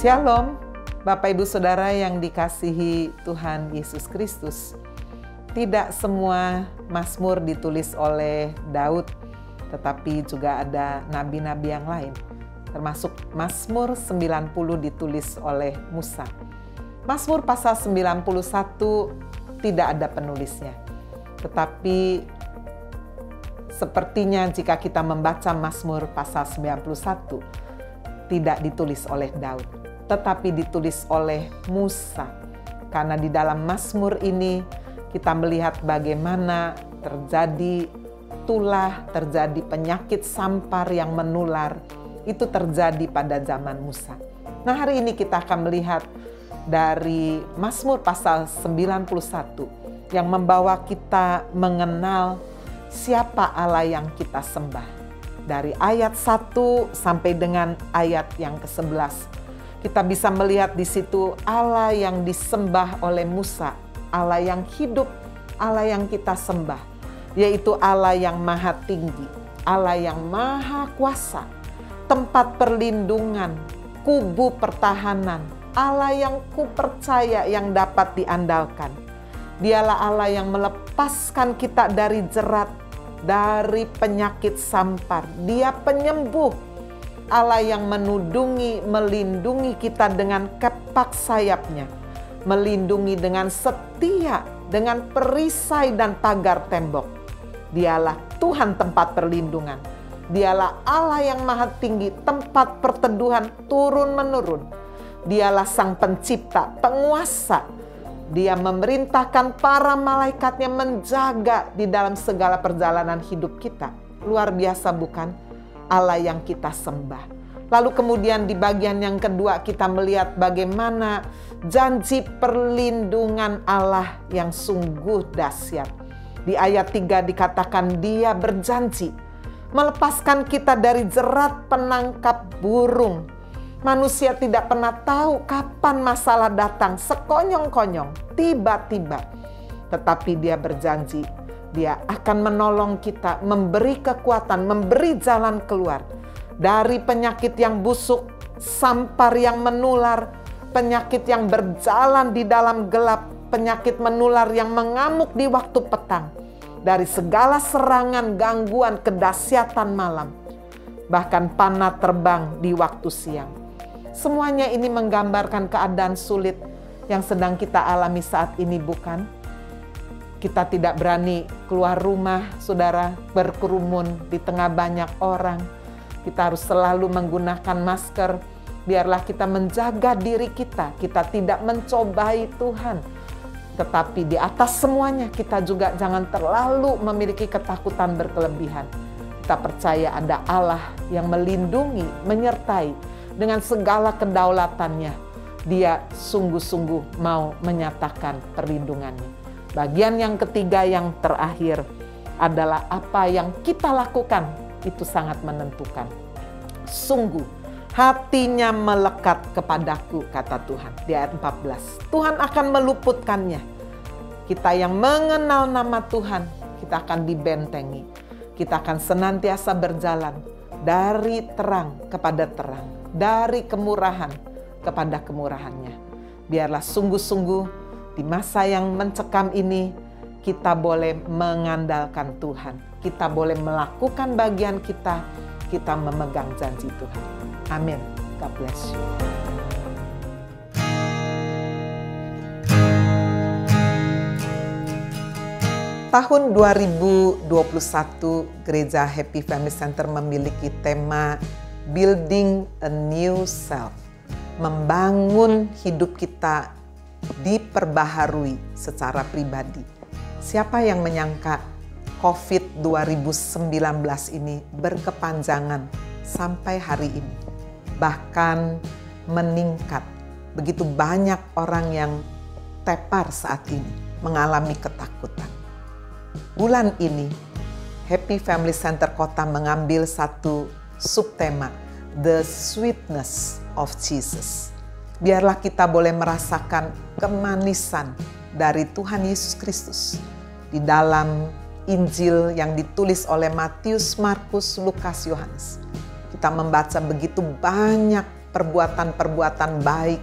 Shalom, Bapak Ibu Saudara yang dikasihi Tuhan Yesus Kristus. Tidak semua Mazmur ditulis oleh Daud, tetapi juga ada nabi-nabi yang lain. Termasuk Mazmur 90 ditulis oleh Musa. Mazmur pasal 91 tidak ada penulisnya. Tetapi sepertinya jika kita membaca Mazmur pasal 91, tidak ditulis oleh Daud, tetapi ditulis oleh Musa. Karena di dalam Mazmur ini kita melihat bagaimana terjadi tulah, terjadi penyakit sampar yang menular. Itu terjadi pada zaman Musa. Nah, hari ini kita akan melihat dari Mazmur pasal 91 yang membawa kita mengenal siapa Allah yang kita sembah. Dari ayat 1 sampai dengan ayat yang ke-11. Kita bisa melihat di situ Allah yang disembah oleh Musa, Allah yang hidup, Allah yang kita sembah, yaitu Allah yang maha tinggi, Allah yang maha kuasa, tempat perlindungan, kubu pertahanan, Allah yang kupercaya yang dapat diandalkan. Dialah Allah yang melepaskan kita dari jerat, dari penyakit sampar. Dia penyembuh, Allah yang melindungi kita dengan kepak sayapnya, melindungi dengan setia, dengan perisai dan pagar tembok. Dialah Tuhan tempat perlindungan. Dialah Allah yang maha tinggi, tempat perteduhan turun-menurun. Dialah Sang Pencipta, penguasa. Dia memerintahkan para malaikatnya menjaga di dalam segala perjalanan hidup kita. Luar biasa bukan? Allah yang kita sembah. Lalu kemudian di bagian yang kedua kita melihat bagaimana janji perlindungan Allah yang sungguh dahsyat. Di ayat 3 dikatakan Dia berjanji melepaskan kita dari jerat penangkap burung. Manusia tidak pernah tahu kapan masalah datang, sekonyong-konyong, tiba-tiba. Tetapi Dia berjanji, Dia akan menolong kita, memberi kekuatan, memberi jalan keluar dari penyakit yang busuk, sampar yang menular, penyakit yang berjalan di dalam gelap, penyakit menular yang mengamuk di waktu petang, dari segala serangan, gangguan, kedahsyatan malam, bahkan panah terbang di waktu siang. Semuanya ini menggambarkan keadaan sulit yang sedang kita alami saat ini, bukan? Kita tidak berani keluar rumah, saudara, berkerumun di tengah banyak orang. Kita harus selalu menggunakan masker. Biarlah kita menjaga diri kita. Kita tidak mencobai Tuhan. Tetapi di atas semuanya kita juga jangan terlalu memiliki ketakutan berkelebihan. Kita percaya ada Allah yang melindungi, menyertai. Dengan segala kedaulatannya, Dia sungguh-sungguh mau menyatakan perlindungannya. Bagian yang ketiga yang terakhir adalah apa yang kita lakukan. Itu sangat menentukan. Sungguh, hatinya melekat kepadaku, kata Tuhan. Di ayat 14, Tuhan akan meluputkannya. Kita yang mengenal nama Tuhan, kita akan dibentengi. Kita akan senantiasa berjalan dari terang kepada terang, dari kemurahan kepada kemurahannya. Biarlah sungguh-sungguh di masa yang mencekam ini kita boleh mengandalkan Tuhan. Kita boleh melakukan bagian kita, kita memegang janji Tuhan. Amin. God bless you. Tahun 2021, Gereja Happy Family Center memiliki tema Building a New Self. Membangun hidup kita diperbaharui secara pribadi. Siapa yang menyangka COVID 2019 ini berkepanjangan sampai hari ini. Bahkan meningkat. Begitu banyak orang yang tepar saat ini, mengalami ketakutan. Bulan ini, Happy Family Center Kota mengambil satu subtema, The Sweetness of Jesus. Biarlah kita boleh merasakan kemanisan dari Tuhan Yesus Kristus di dalam Injil yang ditulis oleh Matius, Markus, Lukas, Yohanes. Kita membaca begitu banyak perbuatan-perbuatan baik,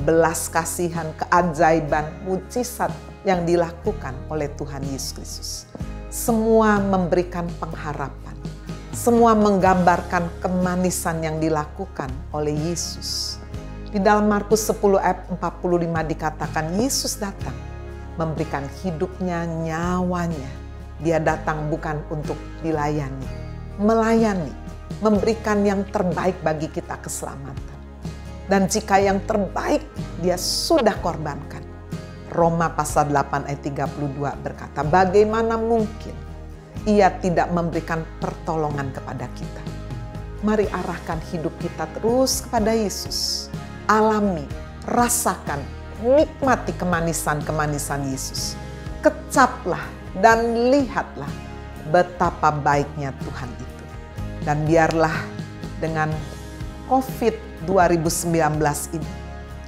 belas kasihan, keajaiban, mujizat yang dilakukan oleh Tuhan Yesus Kristus. Semua memberikan pengharapan. Semua menggambarkan kemanisan yang dilakukan oleh Yesus. Di dalam Markus 10 ayat 45 dikatakan Yesus datang memberikan hidupnya, nyawanya. Dia datang bukan untuk dilayani, melayani, memberikan yang terbaik bagi kita keselamatan. Dan jika yang terbaik dia sudah korbankan. Roma pasal 8 ayat 32 berkata, bagaimana mungkin ia tidak memberikan pertolongan kepada kita. Mari arahkan hidup kita terus kepada Yesus. Alami, rasakan, nikmati kemanisan-kemanisan Yesus. Kecaplah dan lihatlah betapa baiknya Tuhan itu. Dan biarlah dengan COVID 2019 ini,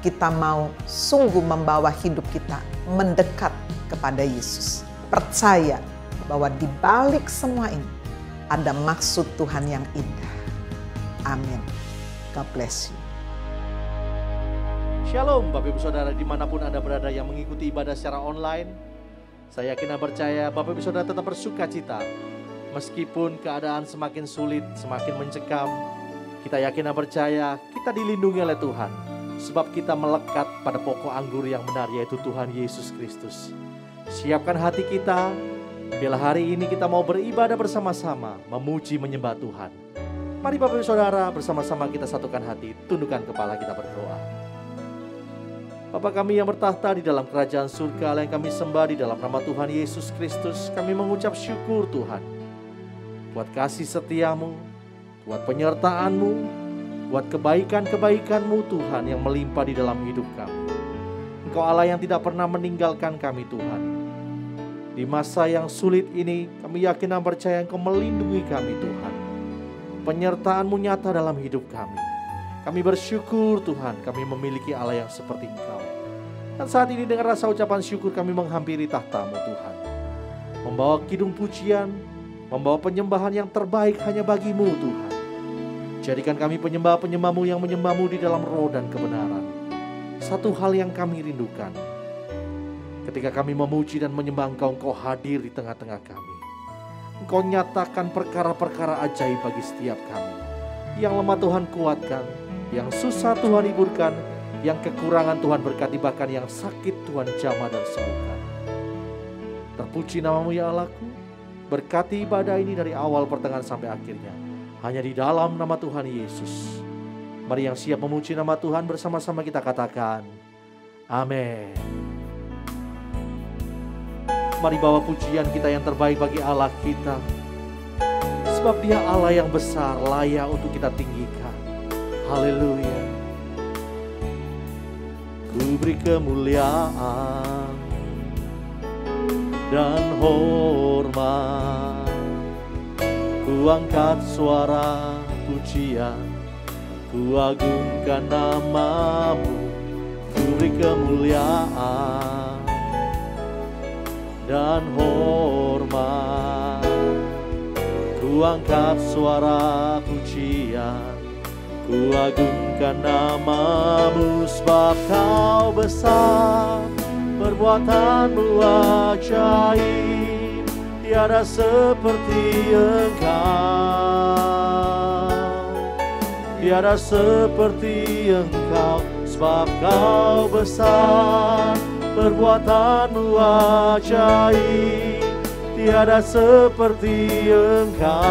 kita mau sungguh membawa hidup kita mendekat kepada Yesus. Percaya bahwa di balik semua ini ada maksud Tuhan yang indah. Amin. God bless you. Shalom Bapak Ibu Saudara dimanapun Anda berada yang mengikuti ibadah secara online. Saya yakin dan percaya Bapak Ibu Saudara tetap bersuka cita. Meskipun keadaan semakin sulit, semakin mencekam, kita yakin dan percaya kita dilindungi oleh Tuhan. Sebab kita melekat pada pokok anggur yang benar, yaitu Tuhan Yesus Kristus. Siapkan hati kita, bila hari ini kita mau beribadah bersama-sama, memuji menyembah Tuhan. Mari Bapak Ibu Saudara bersama-sama kita satukan hati, tundukkan kepala kita berdoa. Bapa kami yang bertahta di dalam kerajaan surga yang kami sembah di dalam nama Tuhan Yesus Kristus, kami mengucap syukur Tuhan. Buat kasih setiamu, buat penyertaan-Mu, buat kebaikan-kebaikan-Mu Tuhan yang melimpah di dalam hidup kami. Engkau Allah yang tidak pernah meninggalkan kami Tuhan. Di masa yang sulit ini kami yakin dan percaya Engkau melindungi kami Tuhan. Penyertaan-Mu nyata dalam hidup kami. Kami bersyukur Tuhan kami memiliki Allah yang seperti Engkau. Dan saat ini dengan rasa ucapan syukur kami menghampiri tahta-Mu Tuhan. Membawa kidung pujian, membawa penyembahan yang terbaik hanya bagi-Mu Tuhan. Jadikan kami penyembah-penyembah-Mu yang menyembah-Mu di dalam roh dan kebenaran. Satu hal yang kami rindukan, ketika kami memuji dan menyembah Engkau, Engkau hadir di tengah-tengah kami. Engkau nyatakan perkara-perkara ajaib bagi setiap kami. Yang lemah Tuhan kuatkan, yang susah Tuhan hiburkan, yang kekurangan Tuhan berkati, bahkan yang sakit Tuhan jamah dan sembuhkan. Terpuji nama-Mu ya Allahku, berkati ibadah ini dari awal pertengahan sampai akhirnya. Hanya di dalam nama Tuhan Yesus. Mari yang siap memuji nama Tuhan bersama-sama kita katakan, amin. Mari bawa pujian kita yang terbaik bagi Allah kita. Sebab Dia Allah yang besar, layak untuk kita tinggikan. Haleluya. Ku beri kemuliaan dan hormat, ku angkat suara pujian, ku agungkan nama-Mu. Ku beri kemuliaan dan hormat, ku angkat suara pujian, ku agungkan nama-Mu. Sebab Kau besar, perbuatan-Mu ajaib, tiada seperti Engkau, tiada seperti Engkau. Sebab Kau besar, perbuatan-Mu ajaib, tiada seperti Engkau,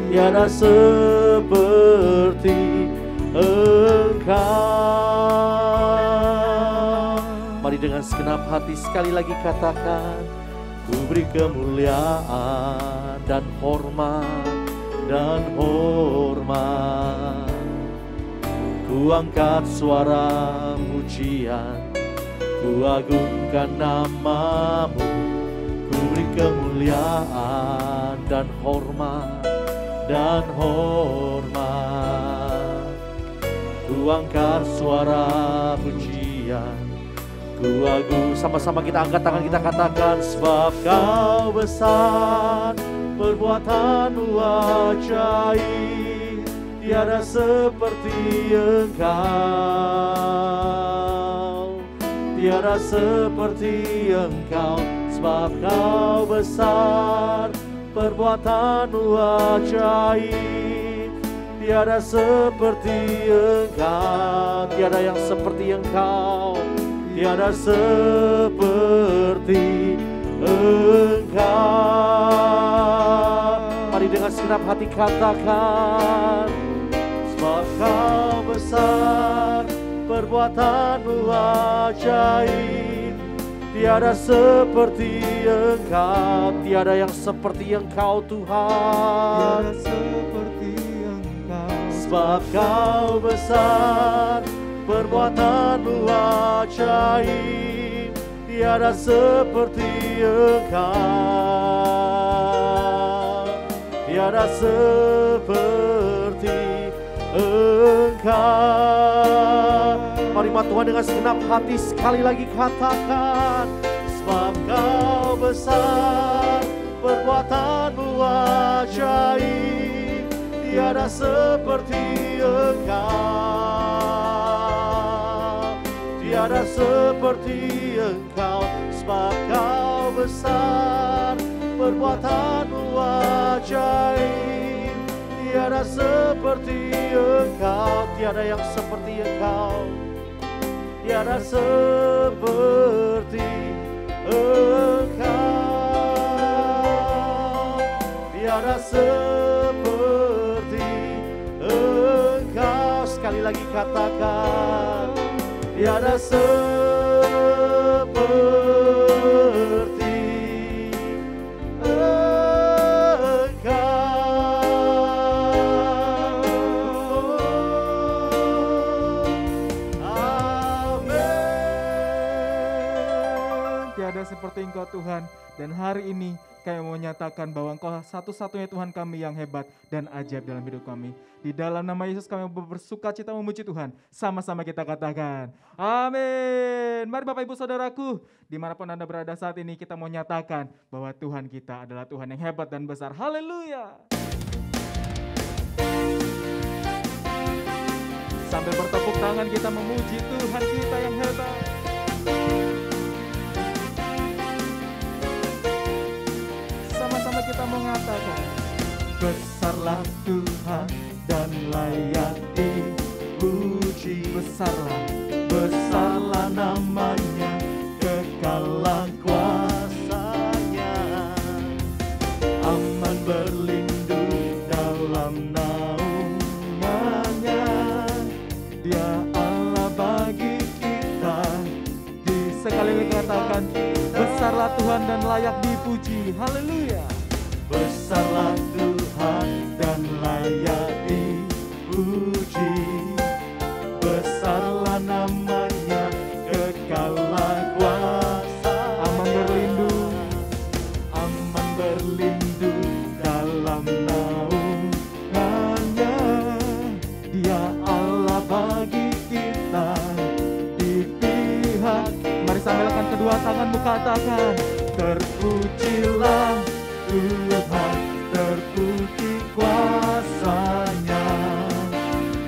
tiada seperti Engkau. Mari dengan segenap hati sekali lagi katakan, ku beri kemuliaan dan hormat, ku angkat suara pujian, ku agungkan nama-Mu. Ku beri kemuliaan dan hormat, ku angkat suara pujian, ku agung. Sama-sama kita angkat tangan, kita katakan, sebab Kau besar, perbuatan-Mu ajaib, tiada seperti Engkau. Tiada seperti Engkau, sebab Kau besar, perbuatanmu ajaib. Tiada seperti Engkau, tiada yang seperti Engkau, tiada seperti Engkau. Mari dengan segenap hati katakan, sebab Kau besar, perbuatanmu ajaib. Tiada seperti Engkau, tiada yang seperti Engkau Tuhan. Tiada seperti Engkau, sebab Kau besar, perbuatanmu ajaib. Tiada seperti Engkau, tiada seperti Engkau. Mari Tuhan dengan segenap hati sekali lagi katakan, sebab Kau besar, perbuatanmu ajaib. Tiada seperti Engkau, tiada seperti Engkau, sebab Kau besar, perbuatanmu ajaib. Tiada seperti Engkau, tiada yang seperti Engkau, tiada seperti Engkau, tiada seperti Engkau. Sekali lagi katakan, tiada seperti Engkau. tiada seperti Engkau Tuhan. Dan hari ini kami menyatakan bahwa Engkau satu-satunya Tuhan kami yang hebat dan ajaib dalam hidup kami. Di dalam nama Yesus kami bersuka cita memuji Tuhan. Sama-sama kita katakan, amin. Mari Bapak Ibu Saudaraku, dimanapun Anda berada saat ini, kita mau nyatakan bahwa Tuhan kita adalah Tuhan yang hebat dan besar. Haleluya. Sambil bertepuk tangan kita memuji Tuhan kita yang hebat. Sama-sama kita mengatakan, besarlah Tuhan dan layak dipuji. Besarlah, besarlah namanya, kekalah kuasanya. Aman berlindung dalam naungannya. Dia Allah bagi kita. Sekali lagi katakan, besarlah Tuhan dan layak dipuji. Haleluya. Besarlah Tuhan dan layak dipuji. Besarlah namanya, kekalah kuasa. Aman berlindung dalam naungannya. Dia Allah bagi kita, di pihak. Mari sambilkan kedua tanganmu katakan, terpujilah Tuhan, terpuji kuasanya.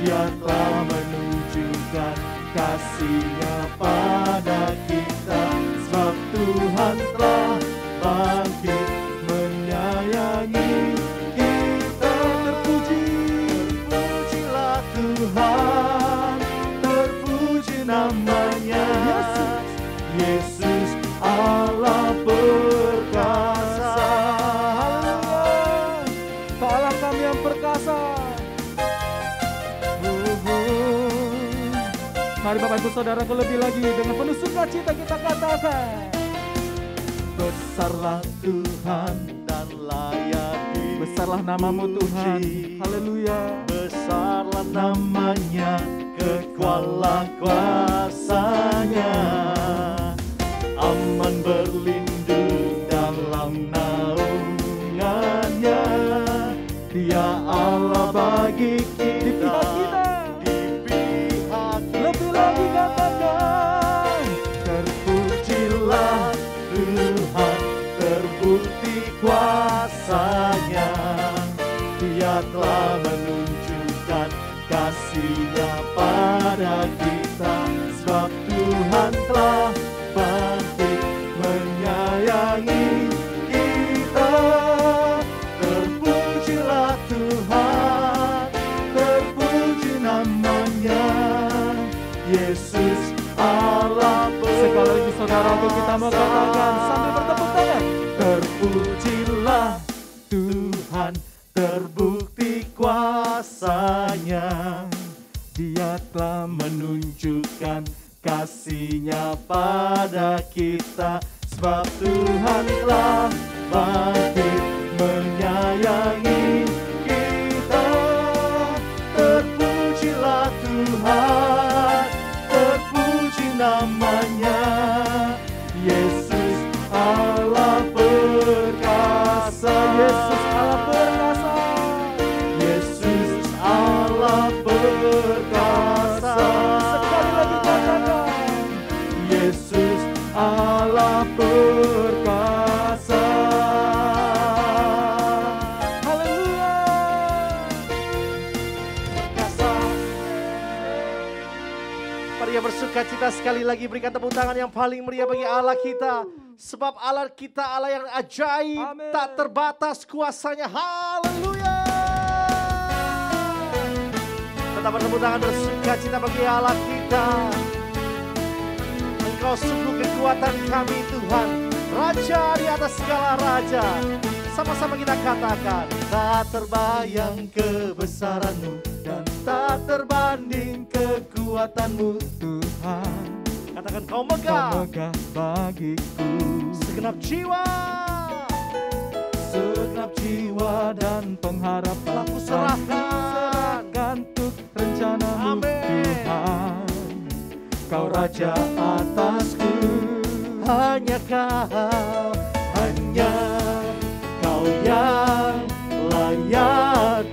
Dia telah menunjukkan kasih-Nya pada kita. Sebab Tuhan telah bangkit menyayangi kita. Terpujilah Tuhan, terpuji namanya. Yesus Allah perkasa. Kau Allah kami yang perkasa. Mari Bapak Ibu Saudaraku, lebih lagi dengan penuh sukacita kita katakan, besarlah Tuhan dan layak dipuji. Besarlah namamu Tuhan. Haleluya. Besarlah namanya, kekuatan kuasanya. Aman berlindung dalam naungannya. Dia Allah bagi kita, di pihak kita. Lebih lagi katakan, terpujilah Tuhan, terbukti kuasanya. Dia telah menunjukkan kasih-Nya pada kita, sebab Tuhan telah bangkit menyayangi kita. Terpujilah Tuhan, terpuji namanya, Yesus Allah berkasa. Sekali lagi saudaraku kita mau katakan sambil bertepuk tangan. Terpujilah Tuhan, terbukti kuasa-Nya. Dia telah menunjukkan kasih-Nya pada kita, sebab Tuhan telah bangkit menyayangi kita. Terpujilah Tuhan, terpuji namanya, Yesus Allah perkasa. Yesus Allah perkasa. Yesus Allah perkasa. Sekali lagi katakan, Yesus Allah perkasa. haleluya. Perkasa. Mari bersuka cita sekali lagi, berikan tepuk tangan yang paling meriah bagi Allah kita. Sebab Allah kita Allah yang ajaib, Amin. tak terbatas kuasanya. Haleluya. Tetap bertepuk tangan bersuka cita bagi Allah kita. Engkau sungguh kekuatan kami Tuhan, Raja di atas segala raja. Sama-sama kita katakan, tak terbayang kebesaran-Mu dan tak terbanding kekuatan-Mu. Tuhan, Katakan, Kau Kau megah megah bagiku. segenap jiwa, Segenap jiwa dan pengharapan telah kuserahkan. serahkan untuk rencana-Mu. Amin. Tuhan, Kau Raja atasku. Hanya Kau, hanya Kau yang layak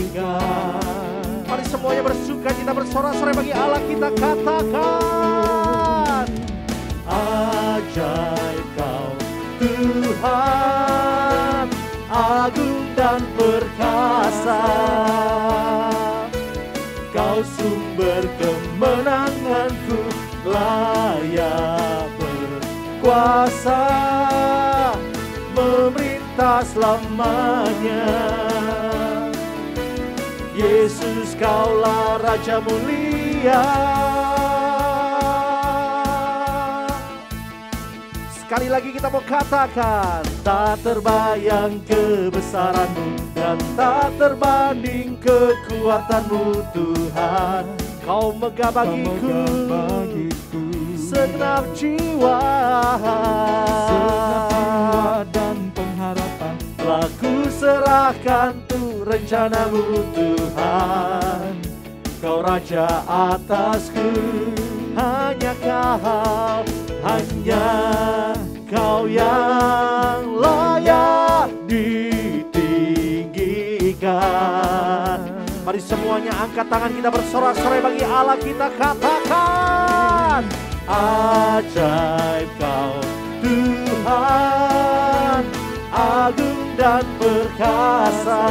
ditinggikan. Mari semuanya bersuka cita bersorak-sorai bagi Allah kita, katakan, ajaib Kau Tuhan, agung dan perkasa. Kau sumber kemenanganku, layak berkuasa, memerintah selamanya. Yesus, Kaulah Raja mulia. Sekali lagi kita mau katakan, tak terbayang kebesaran-Mu dan tak terbanding kekuatan-Mu Tuhan. Kau megah bagiku, segenap jiwa, Dan pengharapan telah kuserahkan tuh rencana-Mu Tuhan. Kau Raja atasku, hanya Kau, hanya Kau yang layak ditinggikan. Mari semuanya angkat tangan kita bersorak-sorai bagi Allah kita, katakan, ajaib Kau Tuhan, agung dan perkasa.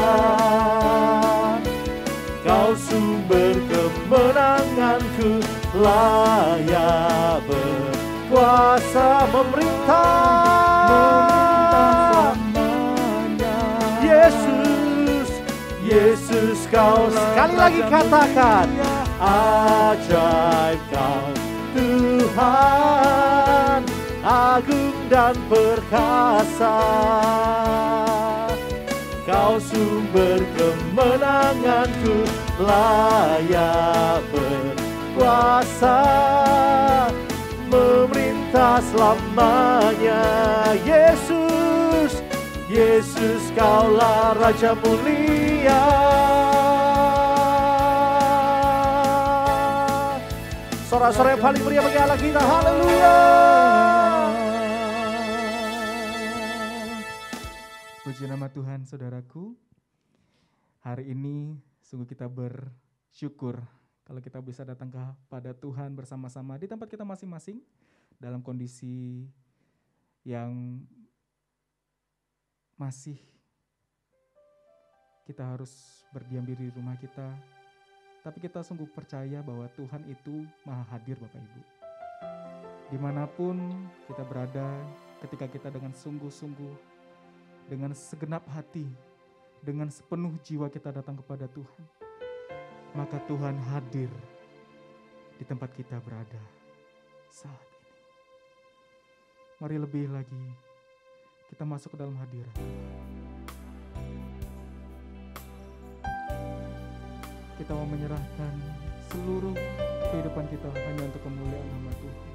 Kau sumber kemenanganku, layak berkuasa, memerintah selamanya. Yesus, Yesus Kau, sekali lagi katakan, ajaib Kau Tuhan, agung dan perkasa. Kau sumber kemenanganku, layak berkuasa, memerintah selamanya. Yesus, Yesus Kaulah Raja mulia. Sorak-sorai yang paling meriah bagi Allah kita, haleluya. Puji nama Tuhan, saudaraku. Hari ini sungguh kita bersyukur kalau kita bisa datang kepada Tuhan bersama-sama di tempat kita masing-masing dalam kondisi yang masih kita harus berdiam diri di rumah kita. Tapi kita sungguh percaya bahwa Tuhan itu maha hadir Bapak Ibu. Dimanapun kita berada, ketika kita dengan sungguh-sungguh, dengan segenap hati, dengan sepenuh jiwa kita datang kepada Tuhan, maka Tuhan hadir di tempat kita berada saat ini. Mari lebih lagi kita masuk ke dalam hadirat Tuhan. Kita mau menyerahkan seluruh kehidupan kita hanya untuk kemuliaan nama Tuhan.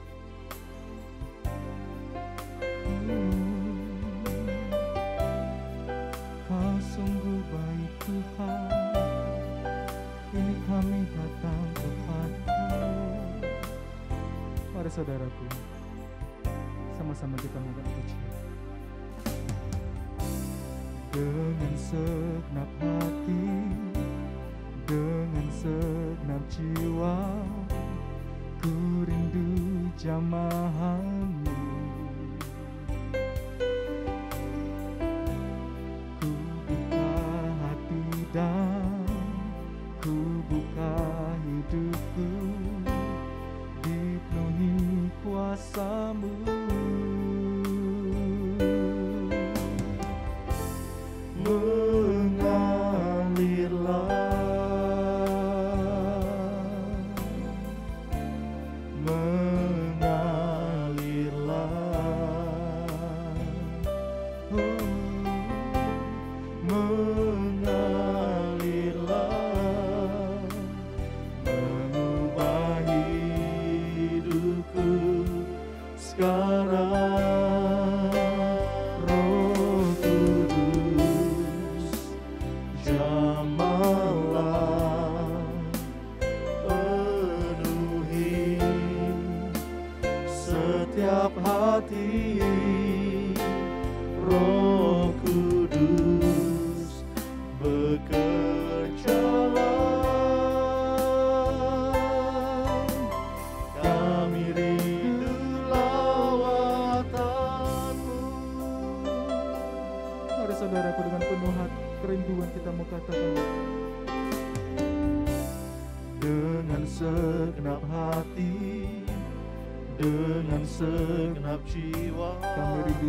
Kau sungguh baik Tuhan, ini kami datang kepadamu. Mari saudaraku, sama-sama kita mengangkat pujian. Dengan segenap hati, dengan segenap jiwa, ku rindu jamahanmu. Ku buka hati dan ku buka hidupku, dipenuhi kuasa-Mu.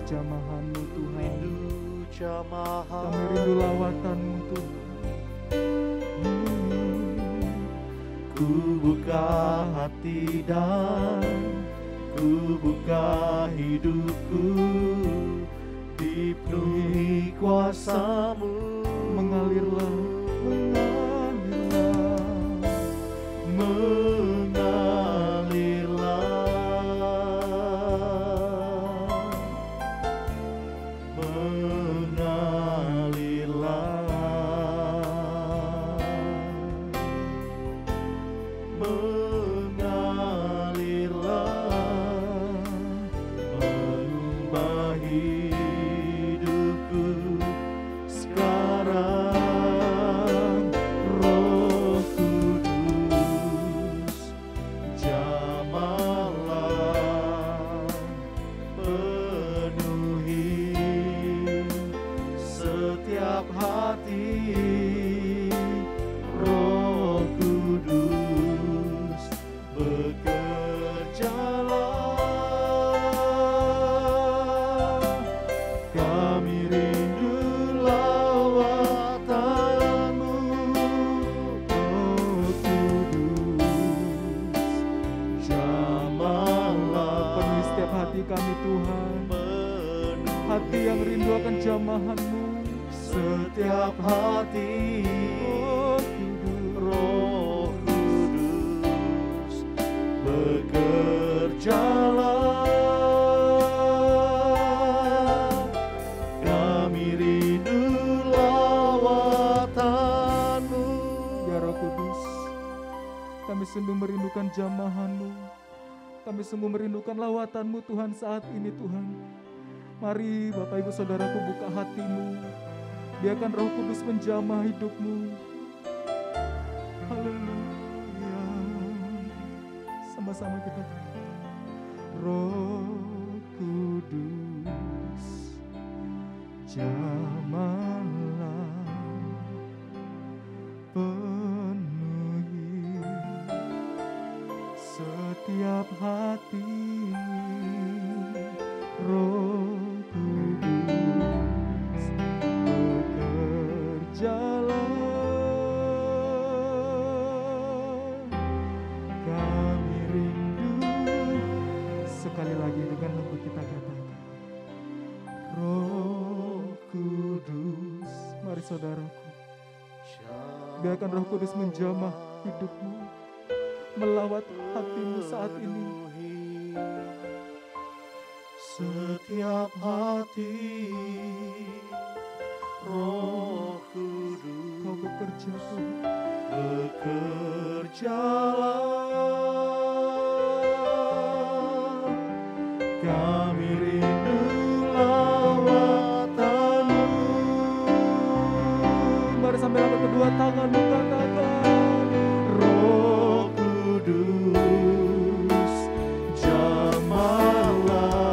Jamahan-Mu Tuhan, kami rindu lawatan-Mu Tuhan. Ku buka hati dan ku buka hidupku, dipenuhi kuasa-Mu. Mengalirlah, jamahan-Mu, setiap hati, Roh Kudus, bekerjalah. Kami rindu lawatan-Mu. Ya Roh Kudus, kami sungguh merindukan jamahan-Mu, kami sungguh merindukan lawatan-Mu Tuhan saat ini Tuhan. Mari Bapak Ibu Saudaraku buka hatimu, biarkan Roh Kudus menjamah hidupmu. Haleluya. Sama-sama kita. Roh Kudus, jamahlah Mari saudaraku, biarkan Roh Kudus menjamah hidupmu, melawat hatimu saat ini. Setiap hati Roh Kudus, Kau bekerja Tuhan, bekerjalah. Kami rindu lawatan-Mu. Mari sambil angkat kedua tanganmu katakan, Roh Kudus, jamahlah,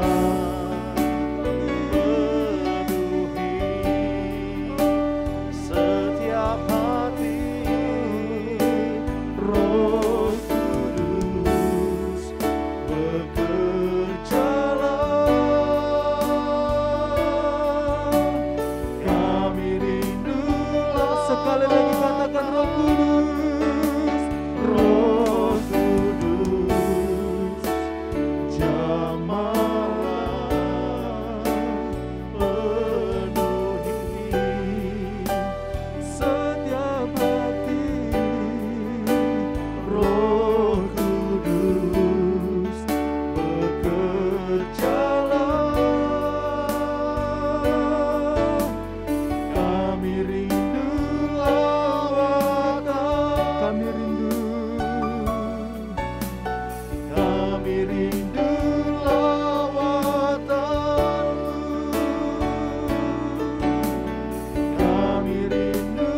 penuhi setiap hati. Roh Kudus, bekerjalah. Kami rindu sekali lagi katakan Roh Kudus, Roh Kudus, jamahlah, penuhi setiap hati. Roh Kudus, bekerjalah. Kami rindu lawatan, Kami rindu, kami rindu lawatan, kami rindu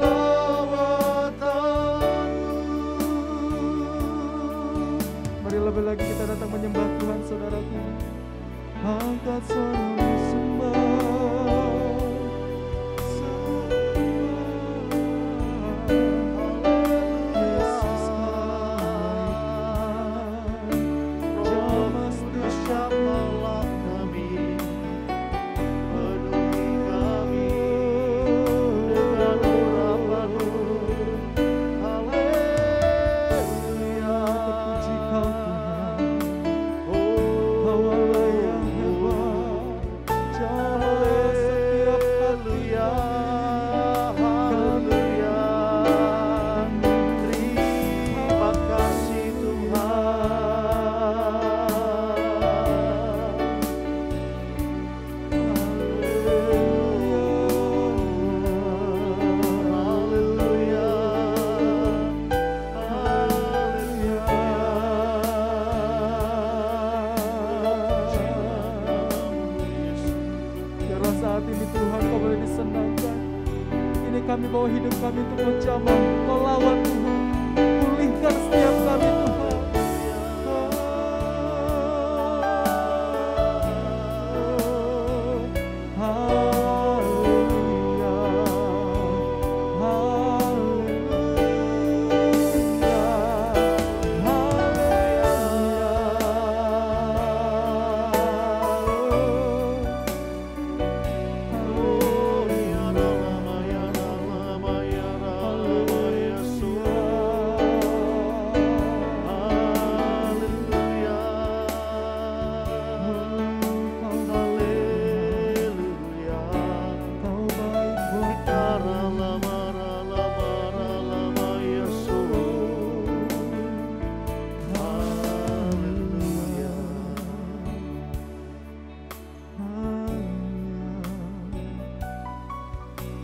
lawatan. mari lebih lagi kita datang menyembah Tuhan saudaraku. Angkat suaramu Yesus Roh Kudus, jamahlah kami, penuhi kami dengan urapan-Mu. Haleluya. Puji Kau Tuhan, Oh, Kau Allah yang hebat. Jamahlah setiap hati haleluya, haleluya. Terima kasih Tuhan. Haleluya, Biarlah saat ini Tuhan Kau boleh disenangkan. Ini kami bawa hidup kami untuk Kau jamah, Kau lawan Tuhan. Pulihkan setiap kami Tuhan. Haleluya, Kau baik buat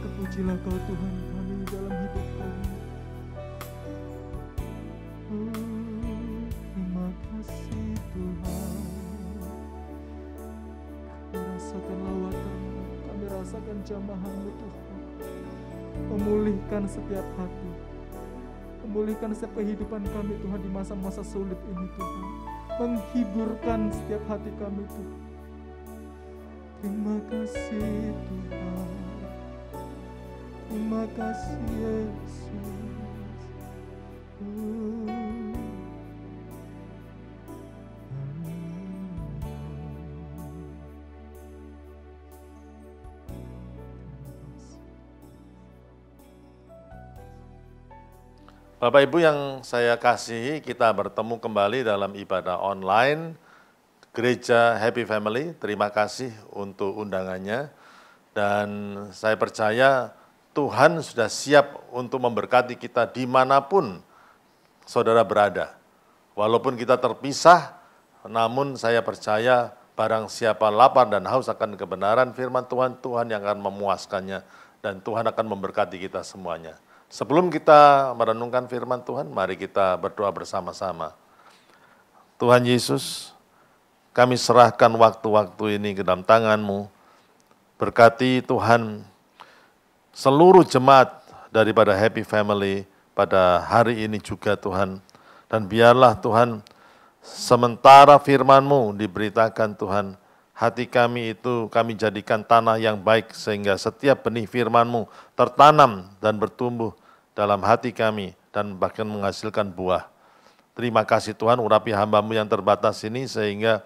Terpujilah Kau Tuhan kami dalam hidup kami. Terima kasih Tuhan. Kami rasakan lawatan-Mu, kami rasakan jamahan-Mu Tuhan. Memulihkan setiap hati, memulihkan setiap kehidupan kami Tuhan di masa-masa sulit ini Tuhan. Menghiburkan setiap hati kami Tuhan. Terima kasih Tuhan. Terima kasih Yesus. Bapak Ibu yang saya kasihi, kita bertemu kembali dalam ibadah online Gereja Happy Family. Terima kasih untuk undangannya. Dan saya percaya Tuhan sudah siap untuk memberkati kita dimanapun saudara berada. Walaupun kita terpisah, namun saya percaya barang siapa lapar dan haus akan kebenaran firman Tuhan, Tuhan yang akan memuaskannya dan Tuhan akan memberkati kita semuanya. Sebelum kita merenungkan firman Tuhan, mari kita berdoa bersama-sama. Tuhan Yesus, kami serahkan waktu-waktu ini ke dalam tangan-Mu. Berkati Tuhan seluruh jemaat daripada Happy Family pada hari ini juga Tuhan. Dan biarlah Tuhan sementara firman-Mu diberitakan Tuhan, hati kami itu kami jadikan tanah yang baik sehingga setiap benih firman-Mu tertanam dan bertumbuh dalam hati kami dan bahkan menghasilkan buah. Terima kasih Tuhan, urapi hamba-Mu yang terbatas ini sehingga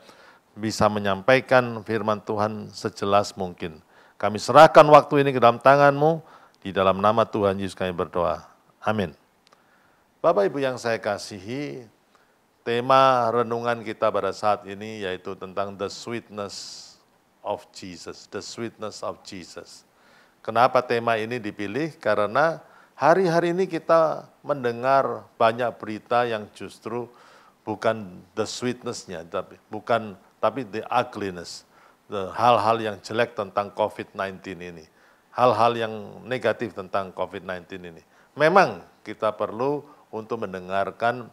bisa menyampaikan firman Tuhan sejelas mungkin. Kami serahkan waktu ini ke dalam tangan-Mu, di dalam nama Tuhan Yesus kami berdoa. Amin. Bapak Ibu yang saya kasihi, tema renungan kita pada saat ini yaitu tentang the sweetness of Jesus. The sweetness of Jesus. Kenapa tema ini dipilih? Karena hari-hari ini kita mendengar banyak berita yang justru bukan the sweetness-nya, tapi the ugliness. Hal-hal yang jelek tentang COVID-19 ini. Hal-hal yang negatif tentang COVID-19 ini. Memang kita perlu untuk mendengarkan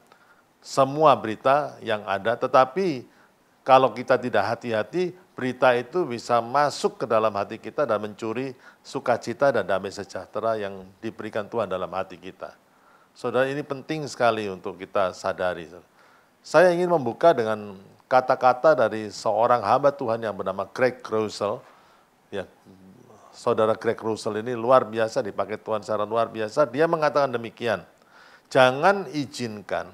semua berita yang ada, tetapi kalau kita tidak hati-hati, berita itu bisa masuk ke dalam hati kita dan mencuri sukacita dan damai sejahtera yang diberikan Tuhan dalam hati kita. Saudara, ini penting sekali untuk kita sadari. Saya ingin membuka dengan kata-kata dari seorang hamba Tuhan yang bernama Craig Groeschel. Ya, saudara Craig Groeschel ini luar biasa, dipakai Tuhan secara luar biasa. Dia mengatakan demikian, jangan izinkan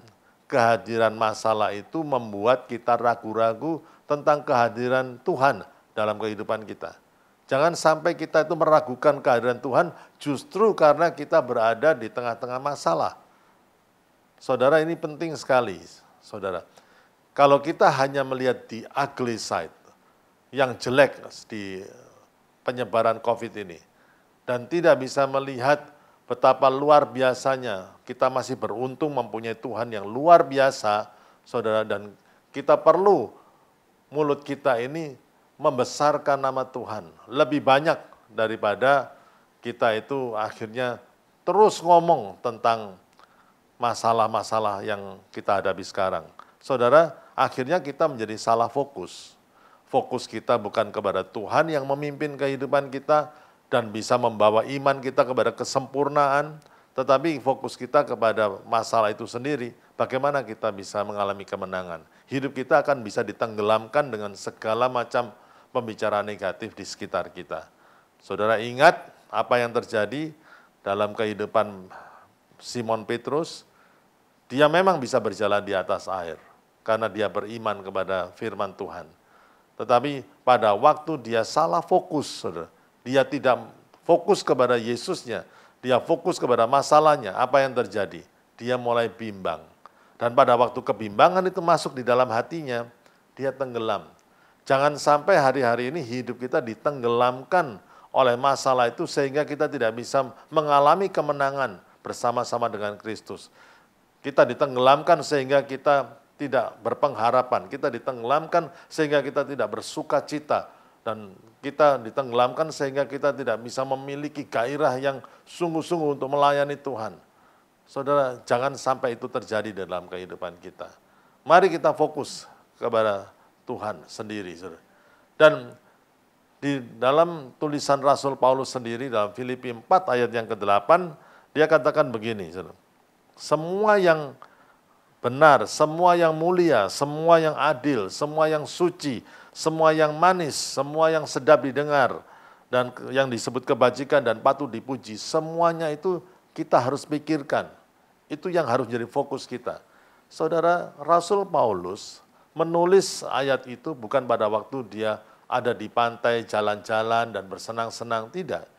kehadiran masalah itu membuat kita ragu-ragu tentang kehadiran Tuhan dalam kehidupan kita. Jangan sampai kita itu meragukan kehadiran Tuhan justru karena kita berada di tengah-tengah masalah. Saudara, ini penting sekali, saudara. Kalau kita hanya melihat di ugly side, yang jelek di penyebaran COVID ini, dan tidak bisa melihat betapa luar biasanya kita masih beruntung mempunyai Tuhan yang luar biasa, saudara, dan kita perlu mulut kita ini membesarkan nama Tuhan lebih banyak daripada kita itu akhirnya terus ngomong tentang masalah-masalah yang kita hadapi sekarang. Saudara, akhirnya kita menjadi salah fokus. Fokus kita bukan kepada Tuhan yang memimpin kehidupan kita dan bisa membawa iman kita kepada kesempurnaan, tetapi fokus kita kepada masalah itu sendiri, bagaimana kita bisa mengalami kemenangan. Hidup kita akan bisa ditenggelamkan dengan segala macam pembicaraan negatif di sekitar kita. Saudara ingat apa yang terjadi dalam kehidupan Simon Petrus? Dia memang bisa berjalan di atas air karena dia beriman kepada firman Tuhan. Tetapi pada waktu dia salah fokus, saudara, dia tidak fokus kepada Yesusnya, dia fokus kepada masalahnya, apa yang terjadi? Dia mulai bimbang. Dan pada waktu kebimbangan itu masuk di dalam hatinya, dia tenggelam. Jangan sampai hari-hari ini hidup kita ditenggelamkan oleh masalah itu sehingga kita tidak bisa mengalami kemenangan bersama-sama dengan Kristus. Kita ditenggelamkan sehingga kita tidak berpengharapan, kita ditenggelamkan sehingga kita tidak bersuka cita, dan kita ditenggelamkan sehingga kita tidak bisa memiliki gairah yang sungguh-sungguh untuk melayani Tuhan. Saudara, jangan sampai itu terjadi dalam kehidupan kita. Mari kita fokus kepada Tuhan sendiri. Saudara. Dan di dalam tulisan Rasul Paulus sendiri dalam Filipi 4 ayat yang ke-8, dia katakan begini, saudara. Semua yang benar, semua yang mulia, semua yang adil, semua yang suci, semua yang manis, semua yang sedap didengar, dan yang disebut kebajikan dan patut dipuji, semuanya itu kita harus pikirkan. Itu yang harus jadi fokus kita. Saudara, Rasul Paulus menulis ayat itu bukan pada waktu dia ada di pantai jalan-jalan dan bersenang-senang, tidak.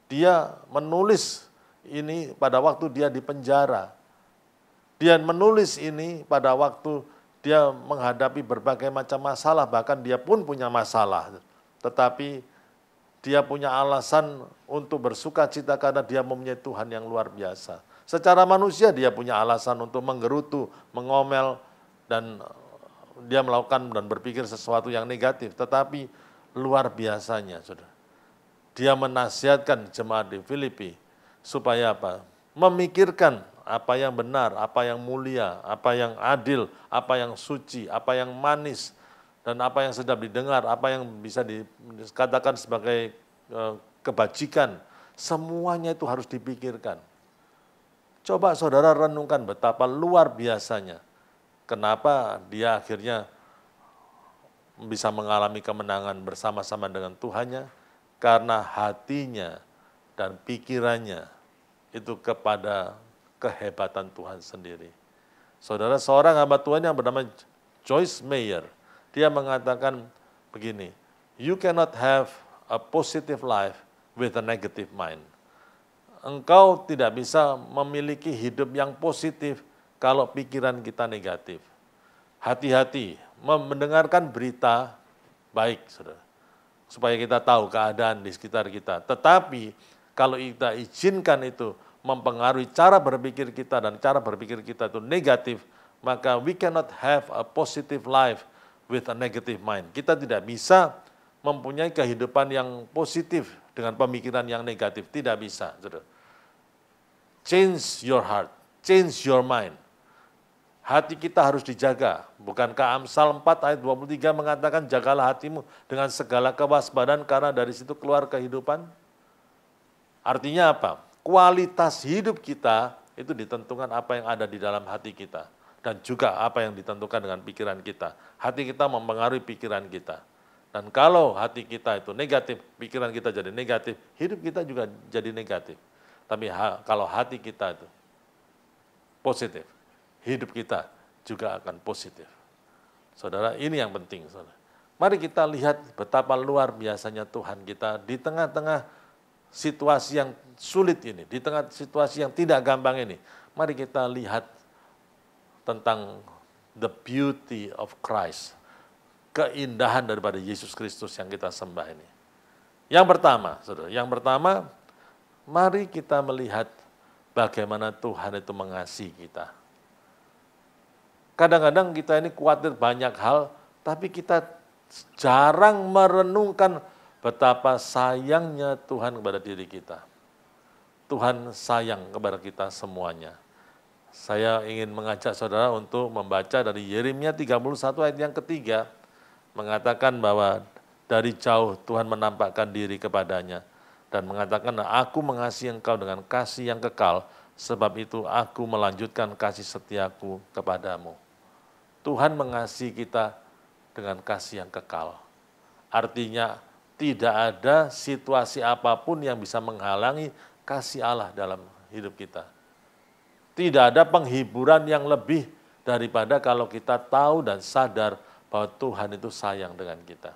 Dia menulis ini pada waktu dia di penjara. Dia menulis ini pada waktu dia menghadapi berbagai macam masalah, bahkan dia pun punya masalah. Tetapi dia punya alasan untuk bersuka cita karena dia mempunyai Tuhan yang luar biasa. Secara manusia dia punya alasan untuk menggerutu, mengomel, dan dia melakukan dan berpikir sesuatu yang negatif. Tetapi luar biasanya, saudara, dia menasihatkan jemaat di Filipi supaya apa? Memikirkan apa yang benar, apa yang mulia, apa yang adil, apa yang suci, apa yang manis, dan apa yang sedap didengar, apa yang bisa dikatakan sebagai kebajikan. Semuanya itu harus dipikirkan. Coba saudara renungkan betapa luar biasanya. Kenapa dia akhirnya bisa mengalami kemenangan bersama-sama dengan Tuhannya? Karena hatinya dan pikirannya itu kepada kehebatan Tuhan sendiri. Saudara, seorang hamba Tuhan yang bernama Joyce Meyer, dia mengatakan begini, you cannot have a positive life with a negative mind. Engkau tidak bisa memiliki hidup yang positif kalau pikiran kita negatif. Hati-hati mendengarkan berita baik, saudara, supaya kita tahu keadaan di sekitar kita. Tetapi kalau kita izinkan itu mempengaruhi cara berpikir kita dan cara berpikir kita itu negatif, maka we cannot have a positive life with a negative mind. Kita tidak bisa mempunyai kehidupan yang positif dengan pemikiran yang negatif. Tidak bisa, saudara. Change your heart, change your mind. Hati kita harus dijaga. Bukankah Amsal 4 ayat 23 mengatakan, jagalah hatimu dengan segala kewaspadaan karena dari situ keluar kehidupan? Artinya apa? Kualitas hidup kita itu ditentukan apa yang ada di dalam hati kita. Dan juga apa yang ditentukan dengan pikiran kita. Hati kita mempengaruhi pikiran kita. Dan kalau hati kita itu negatif, pikiran kita jadi negatif, hidup kita juga jadi negatif. Tapi kalau hati kita itu positif, hidup kita juga akan positif. Saudara, ini yang penting, saudara. Mari kita lihat betapa luar biasanya Tuhan kita di tengah-tengah situasi yang sulit ini, di tengah situasi yang tidak gampang ini. Mari kita lihat tentang the beauty of Christ, keindahan daripada Yesus Kristus yang kita sembah ini. Yang pertama, saudara, mari kita melihat bagaimana Tuhan itu mengasihi kita. Kadang-kadang kita ini khawatir banyak hal, tapi kita jarang merenungkan betapa sayangnya Tuhan kepada diri kita. Tuhan sayang kepada kita semuanya. Saya ingin mengajak saudara untuk membaca dari Yeremia 31 ayat yang ketiga, mengatakan bahwa dari jauh Tuhan menampakkan diri kepadanya, dan mengatakan, aku mengasihi engkau dengan kasih yang kekal, sebab itu aku melanjutkan kasih setiaku kepadamu. Tuhan mengasihi kita dengan kasih yang kekal. Artinya tidak ada situasi apapun yang bisa menghalangi kasih Allah dalam hidup kita. Tidak ada penghiburan yang lebih daripada kalau kita tahu dan sadar bahwa Tuhan itu sayang dengan kita.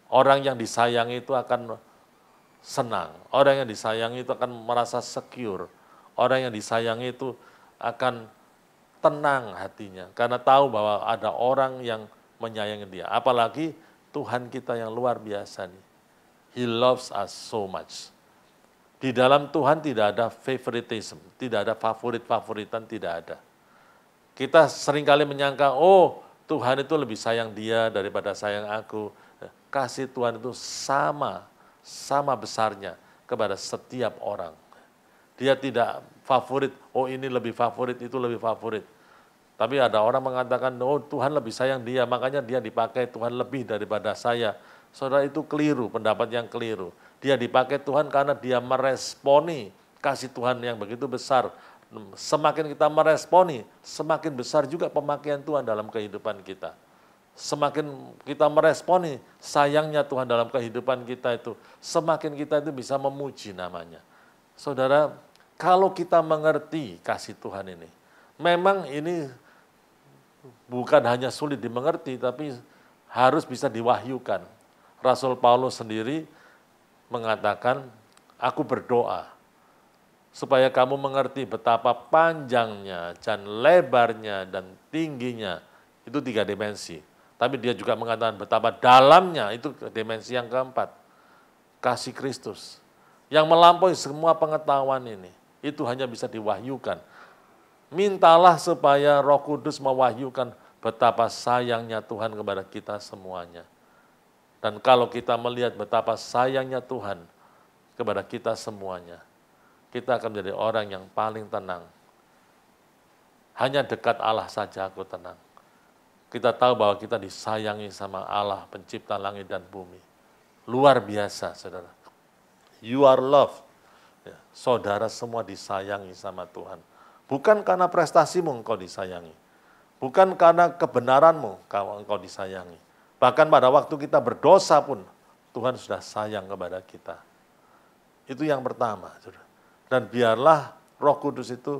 Orang yang disayangi itu akan senang. Orang yang disayangi itu akan merasa secure. Orang yang disayangi itu akan tenang hatinya. Karena tahu bahwa ada orang yang menyayangi dia. Apalagi Tuhan kita yang luar biasa nih. He loves us so much. Di dalam Tuhan tidak ada favoritism. Tidak ada favorit-favoritan, tidak ada. Kita seringkali menyangka, oh Tuhan itu lebih sayang dia daripada sayang aku. Kasih Tuhan itu sama besarnya kepada setiap orang. Dia tidak favorit, oh ini lebih favorit, itu lebih favorit. Tapi ada orang mengatakan, oh Tuhan lebih sayang dia, makanya dia dipakai Tuhan lebih daripada saya. Saudara, itu keliru, pendapat yang keliru. Dia dipakai Tuhan karena dia meresponi kasih Tuhan yang begitu besar. Semakin kita meresponi, semakin besar juga pemakaian Tuhan dalam kehidupan kita. Semakin kita meresponi sayangnya Tuhan dalam kehidupan kita itu, semakin kita itu bisa memuji namanya. Saudara, kalau kita mengerti kasih Tuhan ini, memang ini bukan hanya sulit dimengerti, tapi harus bisa diwahyukan. Rasul Paulus sendiri mengatakan, aku berdoa supaya kamu mengerti betapa panjangnya dan lebarnya dan tingginya, itu 3 dimensi. Tapi dia juga mengatakan betapa dalamnya, itu dimensi yang keempat. kasih Kristus yang melampaui semua pengetahuan ini. Itu hanya bisa diwahyukan. Mintalah supaya Roh Kudus mewahyukan betapa sayangnya Tuhan kepada kita semuanya. Dan kalau kita melihat betapa sayangnya Tuhan kepada kita semuanya, kita akan menjadi orang yang paling tenang. Hanya dekat Allah saja aku tenang. Kita tahu bahwa kita disayangi sama Allah, pencipta langit dan bumi. Luar biasa, saudara. You are loved. Ya, saudara semua disayangi sama Tuhan. Bukan karena prestasimu engkau disayangi. Bukan karena kebenaranmu engkau disayangi. Bahkan pada waktu kita berdosa pun, Tuhan sudah sayang kepada kita. Itu yang pertama, saudara. Dan biarlah Roh Kudus itu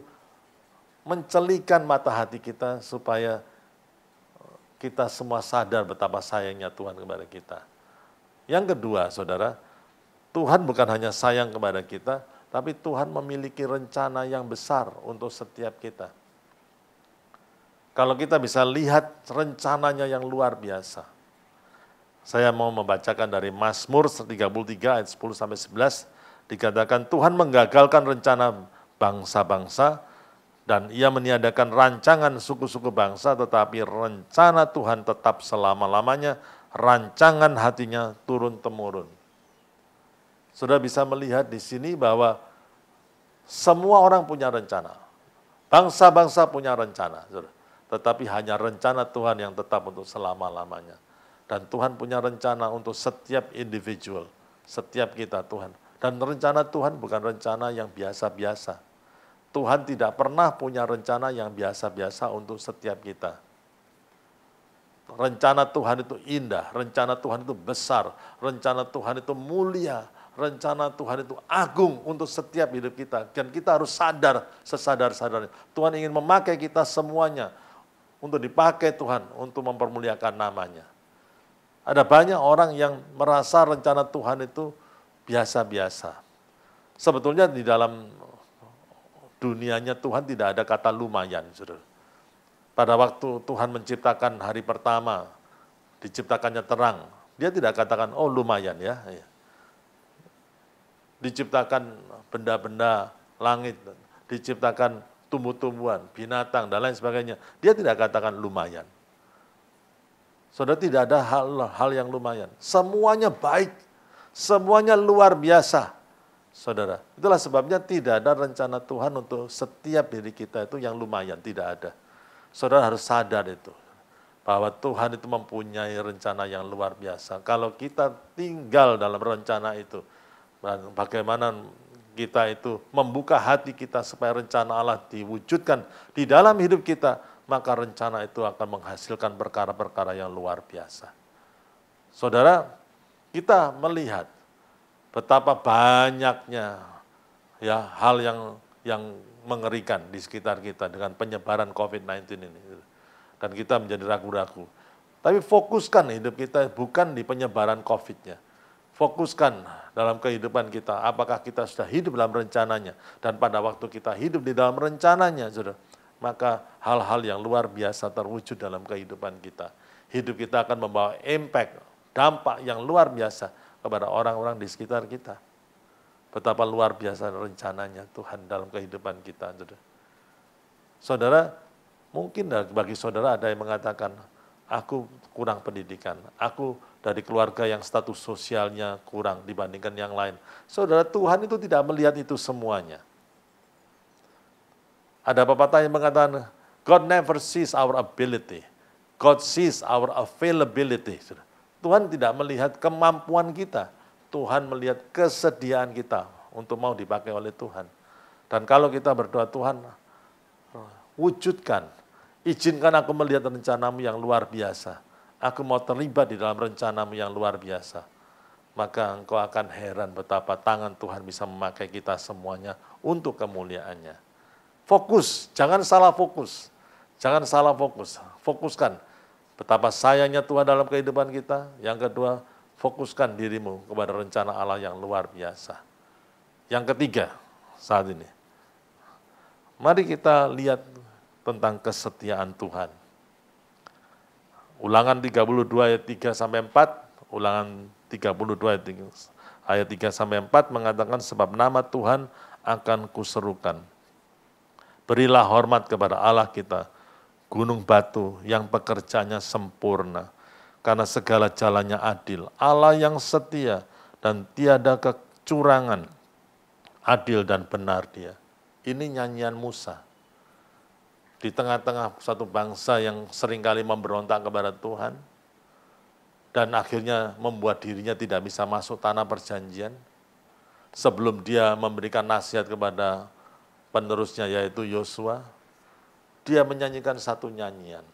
mencelikan mata hati kita supaya kita semua sadar betapa sayangnya Tuhan kepada kita. Yang kedua, saudara, Tuhan bukan hanya sayang kepada kita, tapi Tuhan memiliki rencana yang besar untuk setiap kita. Kalau kita bisa lihat rencananya yang luar biasa. Saya mau membacakan dari Mazmur 33 ayat 10-11, dikatakan Tuhan menggagalkan rencana bangsa-bangsa, dan ia meniadakan rancangan suku-suku bangsa, tetapi rencana Tuhan tetap selama-lamanya, rancangan hatinya turun-temurun. Sudah bisa melihat di sini bahwa semua orang punya rencana. Bangsa-bangsa punya rencana, tetapi hanya rencana Tuhan yang tetap untuk selama-lamanya. Dan Tuhan punya rencana untuk setiap individual, setiap kita Tuhan. Dan rencana Tuhan bukan rencana yang biasa-biasa. Tuhan tidak pernah punya rencana yang biasa-biasa untuk setiap kita. Rencana Tuhan itu indah, rencana Tuhan itu besar, rencana Tuhan itu mulia, rencana Tuhan itu agung untuk setiap hidup kita. Dan kita harus sadar, sesadar-sadarnya. Tuhan ingin memakai kita semuanya untuk dipakai Tuhan, untuk mempermuliakan namanya. Ada banyak orang yang merasa rencana Tuhan itu biasa-biasa. Sebetulnya di dalam dunianya Tuhan tidak ada kata lumayan, saudara. Pada waktu Tuhan menciptakan hari pertama, diciptakannya terang, dia tidak katakan, oh lumayan ya. Diciptakan benda-benda langit, diciptakan tumbuh-tumbuhan, binatang, dan lain sebagainya. Dia tidak katakan lumayan. Saudara, tidak ada hal yang lumayan. Semuanya baik, semuanya luar biasa. Saudara, itulah sebabnya tidak ada rencana Tuhan untuk setiap diri kita itu yang lumayan, tidak ada. Saudara harus sadar itu, bahwa Tuhan itu mempunyai rencana yang luar biasa. Kalau kita tinggal dalam rencana itu, bagaimana kita itu membuka hati kita supaya rencana Allah diwujudkan di dalam hidup kita, maka rencana itu akan menghasilkan perkara-perkara yang luar biasa. Saudara, kita melihat betapa banyaknya ya hal yang mengerikan di sekitar kita dengan penyebaran COVID-19 ini. Dan kita menjadi ragu-ragu. Tapi fokuskan hidup kita bukan di penyebaran COVID-nya. Fokuskan dalam kehidupan kita, apakah kita sudah hidup dalam rencananya. Dan pada waktu kita hidup di dalam rencananya, saudara, maka hal-hal yang luar biasa terwujud dalam kehidupan kita. Hidup kita akan membawa impact, dampak yang luar biasa kepada orang-orang di sekitar kita. Betapa luar biasa rencananya Tuhan dalam kehidupan kita. Saudara, mungkin bagi saudara ada yang mengatakan, aku kurang pendidikan, aku dari keluarga yang status sosialnya kurang dibandingkan yang lain. Saudara, Tuhan itu tidak melihat itu semuanya. Ada pepatah yang mengatakan, God never sees our ability, God sees our availability. Tuhan tidak melihat kemampuan kita, Tuhan melihat kesediaan kita untuk mau dipakai oleh Tuhan. Dan kalau kita berdoa, Tuhan, wujudkan, izinkan aku melihat rencanamu yang luar biasa. Aku mau terlibat di dalam rencanamu yang luar biasa. Maka engkau akan heran betapa tangan Tuhan bisa memakai kita semuanya untuk kemuliaannya. Fokus, jangan salah fokus. Jangan salah fokus, fokuskan betapa sayangnya Tuhan dalam kehidupan kita. Yang kedua, fokuskan dirimu kepada rencana Allah yang luar biasa. Yang ketiga, saat ini, mari kita lihat tentang kesetiaan Tuhan. Ulangan 32 ayat 3-4, Ulangan 32 ayat Ayat 3-4 mengatakan, sebab nama Tuhan akan kuserukan. Berilah hormat kepada Allah kita, gunung batu yang pekerjaannya sempurna, karena segala jalannya adil. Allah yang setia dan tiada kecurangan, adil dan benar Dia. Ini nyanyian Musa. Di tengah-tengah satu bangsa yang seringkali memberontak kepada Tuhan, dan akhirnya membuat dirinya tidak bisa masuk tanah perjanjian, sebelum dia memberikan nasihat kepada penerusnya yaitu Yosua, dia menyanyikan satu nyanyian.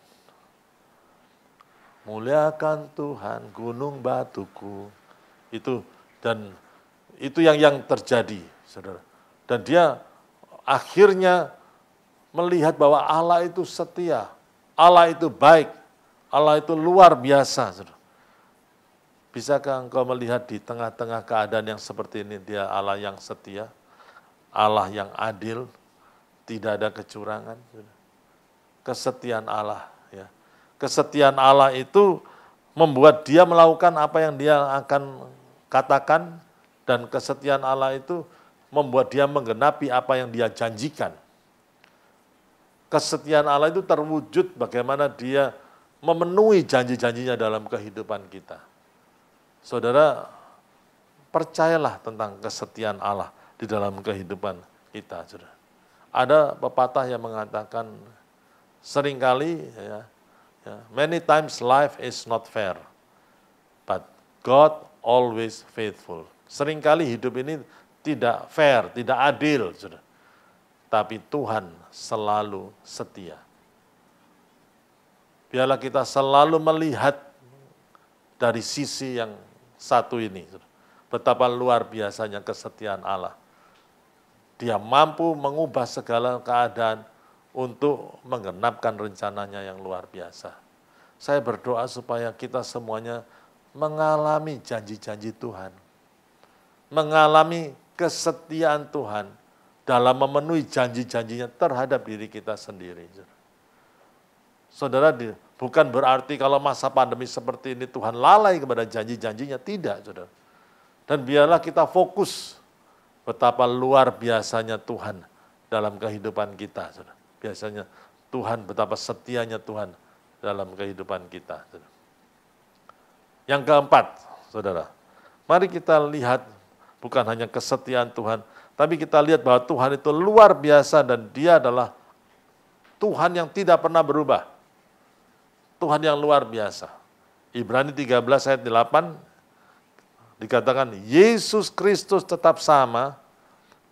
Muliakan Tuhan gunung batuku. Itu yang terjadi, Saudara. Dan dia akhirnya melihat bahwa Allah itu setia, Allah itu baik, Allah itu luar biasa. Saudara. Bisakah engkau melihat di tengah-tengah keadaan yang seperti ini, Dia Allah yang setia, Allah yang adil, tidak ada kecurangan. Kesetiaan Allah. Ya. Kesetiaan Allah itu membuat Dia melakukan apa yang Dia akan katakan, dan kesetiaan Allah itu membuat Dia menggenapi apa yang Dia janjikan. Kesetiaan Allah itu terwujud bagaimana Dia memenuhi janji-janjinya dalam kehidupan kita. Saudara, percayalah tentang kesetiaan Allah di dalam kehidupan kita. Saudara. Ada pepatah yang mengatakan, seringkali, many times life is not fair, but God always faithful. Seringkali hidup ini tidak fair, tidak adil, saudara. Tapi Tuhan selalu setia. Biarlah kita selalu melihat dari sisi yang satu ini, betapa luar biasanya kesetiaan Allah. Dia mampu mengubah segala keadaan untuk menggenapkan rencananya yang luar biasa. Saya berdoa supaya kita semuanya mengalami janji-janji Tuhan, mengalami kesetiaan Tuhan dalam memenuhi janji-janjinya terhadap diri kita sendiri. Saudara, bukan berarti kalau masa pandemi seperti ini Tuhan lalai kepada janji-janjinya, tidak, saudara. Dan biarlah kita fokus betapa luar biasanya Tuhan dalam kehidupan kita, saudara. Biasanya Tuhan, betapa setianya Tuhan dalam kehidupan kita. Saudara. Yang keempat, saudara, mari kita lihat bukan hanya kesetiaan Tuhan, tapi kita lihat bahwa Tuhan itu luar biasa dan Dia adalah Tuhan yang tidak pernah berubah. Tuhan yang luar biasa. Ibrani 13 ayat 8 dikatakan, Yesus Kristus tetap sama,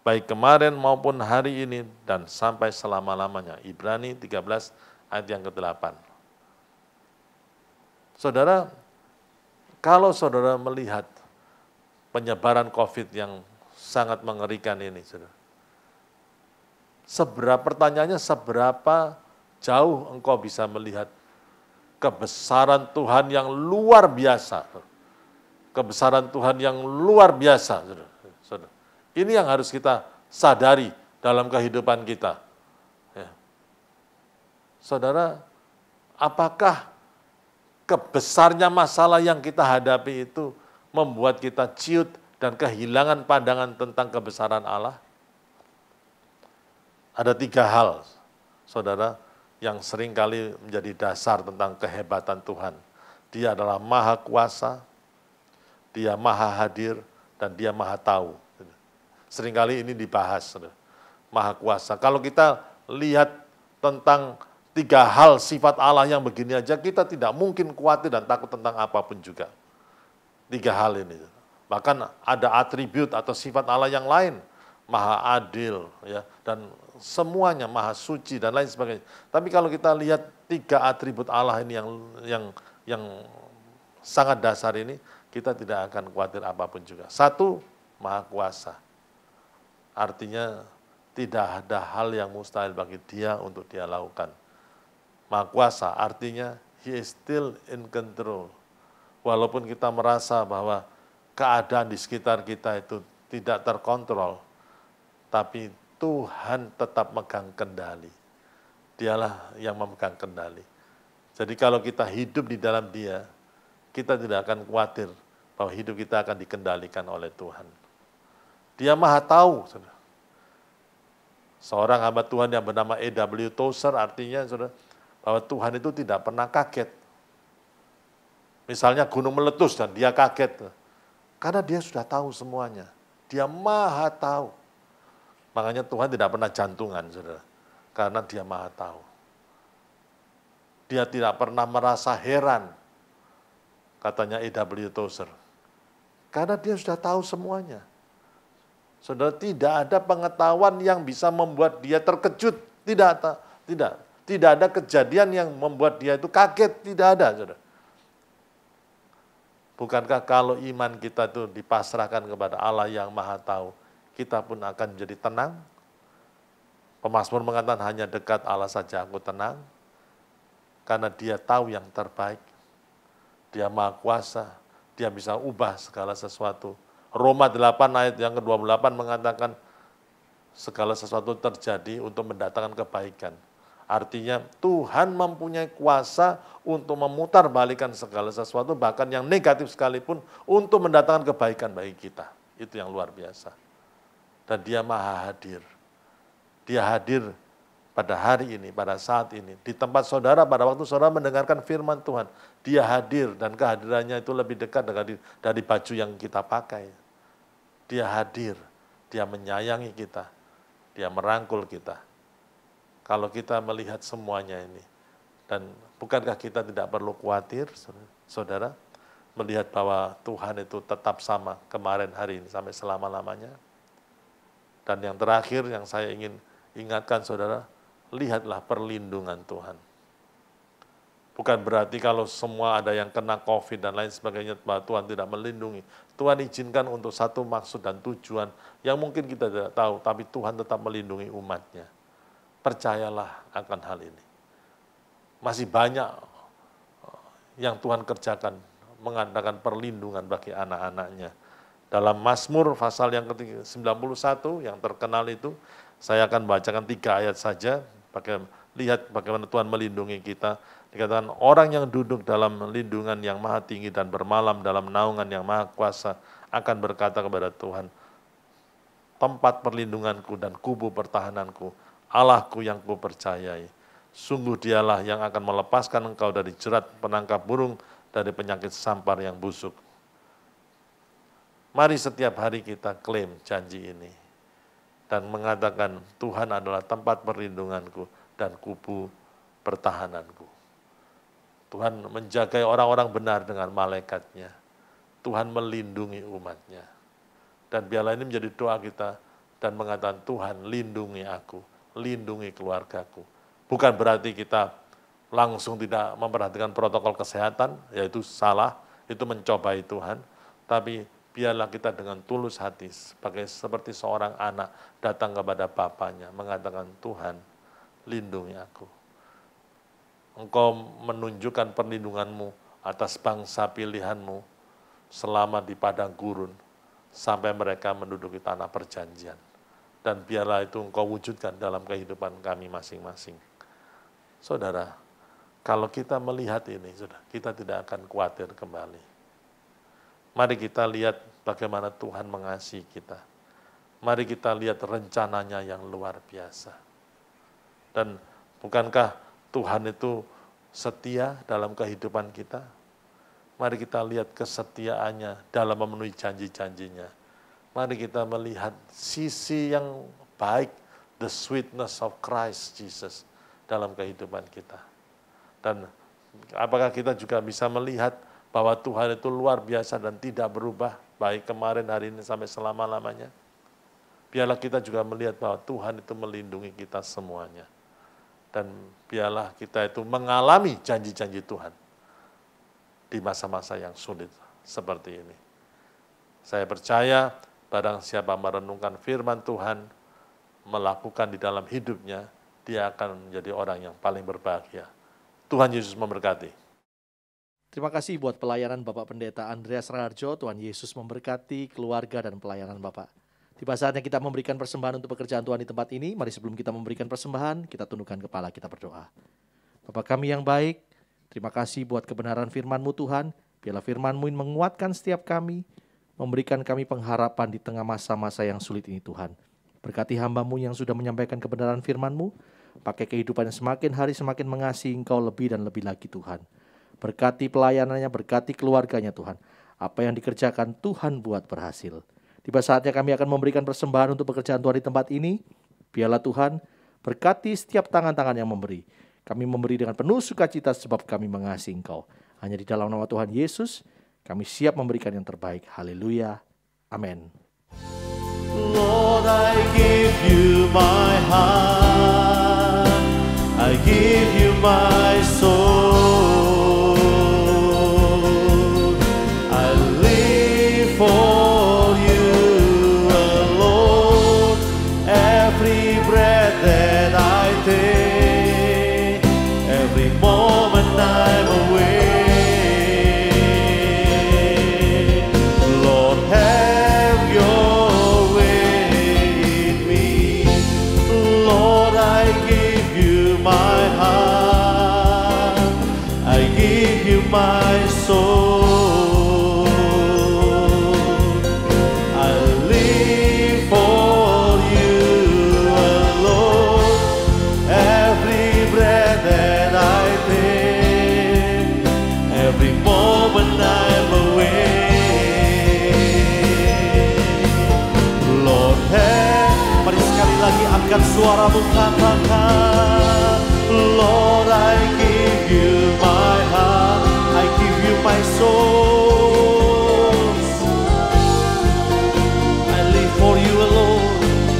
baik kemarin maupun hari ini dan sampai selama-lamanya. Ibrani 13 ayat yang ke-8. Saudara, kalau saudara melihat penyebaran COVID yang sangat mengerikan ini, saudara, pertanyaannya seberapa jauh engkau bisa melihat kebesaran Tuhan yang luar biasa. Kebesaran Tuhan yang luar biasa. Saudara. Ini yang harus kita sadari dalam kehidupan kita. Ya. Saudara, apakah kebesarnya masalah yang kita hadapi itu membuat kita ciut dan kehilangan pandangan tentang kebesaran Allah? Ada 3 hal, saudara, yang seringkali menjadi dasar tentang kehebatan Tuhan. Dia adalah maha kuasa, Dia maha hadir, dan Dia maha tahu. Seringkali ini dibahas, saudara. Maha kuasa. Kalau kita lihat tentang 3 hal sifat Allah yang begini aja, kita tidak mungkin khawatir dan takut tentang apapun juga. 3 hal ini. Bahkan ada atribut atau sifat Allah yang lain, maha adil, ya, dan semuanya maha suci dan lain sebagainya. Tapi kalau kita lihat 3 atribut Allah ini yang sangat dasar ini, kita tidak akan khawatir apapun juga. 1, maha kuasa. Artinya tidak ada hal yang mustahil bagi Dia untuk Dia lakukan. Maha kuasa artinya He is still in control. Walaupun kita merasa bahwa keadaan di sekitar kita itu tidak terkontrol, tapi Tuhan tetap megang kendali. Dialah yang memegang kendali. Jadi kalau kita hidup di dalam Dia, kita tidak akan khawatir bahwa hidup kita akan dikendalikan oleh Tuhan. Dia maha tahu. Saudara. Seorang hamba Tuhan yang bernama A.W. Tozer artinya saudara, bahwa Tuhan itu tidak pernah kaget. Misalnya gunung meletus dan dia kaget. Karena dia sudah tahu semuanya. Dia maha tahu. Makanya Tuhan tidak pernah jantungan, saudara. Karena dia maha tahu. Dia tidak pernah merasa heran, katanya A.W. Tozer. Karena dia sudah tahu semuanya. Saudara, tidak ada pengetahuan yang bisa membuat dia terkejut. Tidak ada kejadian yang membuat dia itu kaget. Tidak ada, saudara. Bukankah kalau iman kita itu dipasrahkan kepada Allah yang maha tahu, kita pun akan menjadi tenang? Pemazmur mengatakan hanya dekat Allah saja aku tenang. Karena dia tahu yang terbaik. Dia maha kuasa. Dia bisa ubah segala sesuatu. Roma 8 ayat yang ke-28 mengatakan segala sesuatu terjadi untuk mendatangkan kebaikan. Artinya Tuhan mempunyai kuasa untuk memutarbalikkan segala sesuatu, bahkan yang negatif sekalipun, untuk mendatangkan kebaikan bagi kita. Itu yang luar biasa. Dan dia maha hadir. Dia hadir pada hari ini, pada saat ini, di tempat saudara, pada waktu saudara mendengarkan firman Tuhan, dia hadir dan kehadirannya itu lebih dekat dari baju yang kita pakai. Dia hadir, dia menyayangi kita, dia merangkul kita. Kalau kita melihat semuanya ini, dan bukankah kita tidak perlu khawatir, saudara, melihat bahwa Tuhan itu tetap sama kemarin, hari ini, sampai selama-lamanya. Dan yang terakhir yang saya ingin ingatkan saudara, lihatlah perlindungan Tuhan. Bukan berarti kalau semua ada yang kena COVID dan lain sebagainya, bahwa Tuhan tidak melindungi. Tuhan izinkan untuk satu maksud dan tujuan yang mungkin kita tidak tahu, tapi Tuhan tetap melindungi umatnya. Percayalah akan hal ini. Masih banyak yang Tuhan kerjakan, mengadakan perlindungan bagi anak-anaknya. Dalam Mazmur pasal yang ke-91 yang terkenal itu, saya akan bacakan 3 ayat saja. Lihat bagaimana Tuhan melindungi kita. Dikatakan orang yang duduk dalam lindungan yang maha tinggi dan bermalam dalam naungan yang maha kuasa akan berkata kepada Tuhan, tempat perlindunganku dan kubu pertahananku, Allahku yang kupercayai. Sungguh dialah yang akan melepaskan engkau dari jerat penangkap burung, dari penyakit sampar yang busuk. Mari setiap hari kita klaim janji ini dan mengatakan Tuhan adalah tempat perlindunganku dan kubu pertahananku. Tuhan menjagai orang-orang benar dengan malaikatnya. Tuhan melindungi umatnya. Dan biarlah ini menjadi doa kita dan mengatakan Tuhan lindungi aku, lindungi keluargaku. Bukan berarti kita langsung tidak memperhatikan protokol kesehatan, yaitu salah, itu mencobai Tuhan. Tapi biarlah kita dengan tulus hati, seperti seorang anak datang kepada bapaknya, mengatakan Tuhan lindungi aku. Engkau menunjukkan perlindunganmu atas bangsa pilihanmu selama di padang gurun, sampai mereka menduduki tanah perjanjian. Dan biarlah itu engkau wujudkan dalam kehidupan kami masing-masing. Saudara, kalau kita melihat ini, kita tidak akan khawatir kembali. Mari kita lihat bagaimana Tuhan mengasihi kita. Mari kita lihat rencananya yang luar biasa. Dan bukankah Tuhan itu setia dalam kehidupan kita? Mari kita lihat kesetiaannya dalam memenuhi janji-janjinya. Mari kita melihat sisi yang baik, the sweetness of Christ Jesus dalam kehidupan kita. Dan apakah kita juga bisa melihat bahwa Tuhan itu luar biasa dan tidak berubah, baik kemarin, hari ini, sampai selama-lamanya. Biarlah kita juga melihat bahwa Tuhan itu melindungi kita semuanya. Dan biarlah kita itu mengalami janji-janji Tuhan di masa-masa yang sulit seperti ini. Saya percaya barang siapa merenungkan firman Tuhan, melakukan di dalam hidupnya, dia akan menjadi orang yang paling berbahagia. Tuhan Yesus memberkati. Terima kasih buat pelayanan Bapak Pendeta Andreas Raharjo. Tuhan Yesus memberkati keluarga dan pelayanan Bapak. Tiba saatnya kita memberikan persembahan untuk pekerjaan Tuhan di tempat ini. Mari sebelum kita memberikan persembahan, kita tundukkan kepala, kita berdoa. Bapa kami yang baik, terima kasih buat kebenaran firman-Mu Tuhan. Biarlah firman-Mu ini menguatkan setiap kami, memberikan kami pengharapan di tengah masa-masa yang sulit ini Tuhan. Berkati hamba-Mu yang sudah menyampaikan kebenaran firman-Mu, pakai kehidupan yang semakin hari semakin mengasihi Engkau lebih dan lebih lagi Tuhan. Berkati pelayanannya, berkati keluarganya Tuhan. Apa yang dikerjakan Tuhan buat berhasil. Tiba saatnya kami akan memberikan persembahan untuk pekerjaan Tuhan di tempat ini. Biarlah Tuhan berkati setiap tangan-tangan yang memberi. Kami memberi dengan penuh sukacita sebab kami mengasihi Engkau. Hanya di dalam nama Tuhan Yesus, kami siap memberikan yang terbaik. Haleluya. Amin. Lord, I give you my heart, I give you my soul, I live for you alone, every breath that I take, every moment I'm away. Lord, have your way in me. Lord, I give you my heart, I give you my soul, I live for you alone, every breath that I take, every moment I'm away. Lord, mari sekali lagi angkat suaramu, katakan, Lord, I give you my heart, I give you my soul, I live for you alone,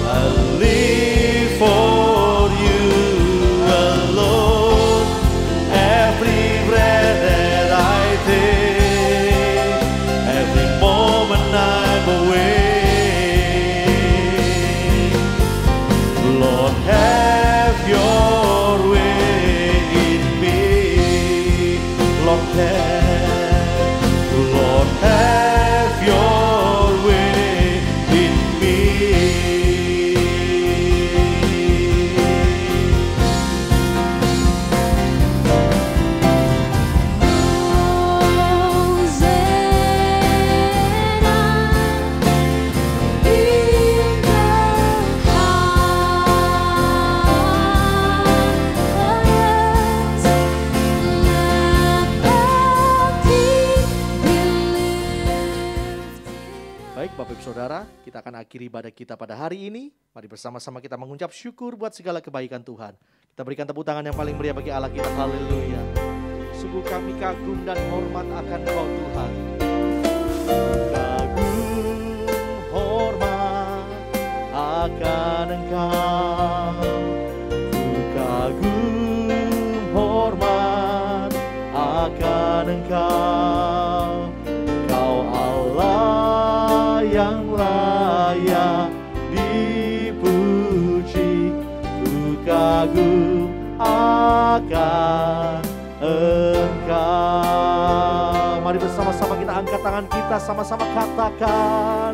I live for you alone, every breath that I take, every moment I'm away. Lord, have your way in me. Lord, have your way in me. Baik Bapak Ibu Saudara, kita akan akhiri ibadah kita pada hari ini. Mari bersama-sama kita mengucap syukur buat segala kebaikan Tuhan. Kita berikan tepuk tangan yang paling meriah bagi Allah kita. Haleluya. Sungguh kami kagum dan hormat akan Engkau Tuhan. Kagum, hormat akan Engkau. Ku kagum, hormat akan Engkau. Kau Allah yang layak dipuji, ku kagum akan Engkau. Mari bersama-sama kita angkat tangan kita, sama-sama katakan,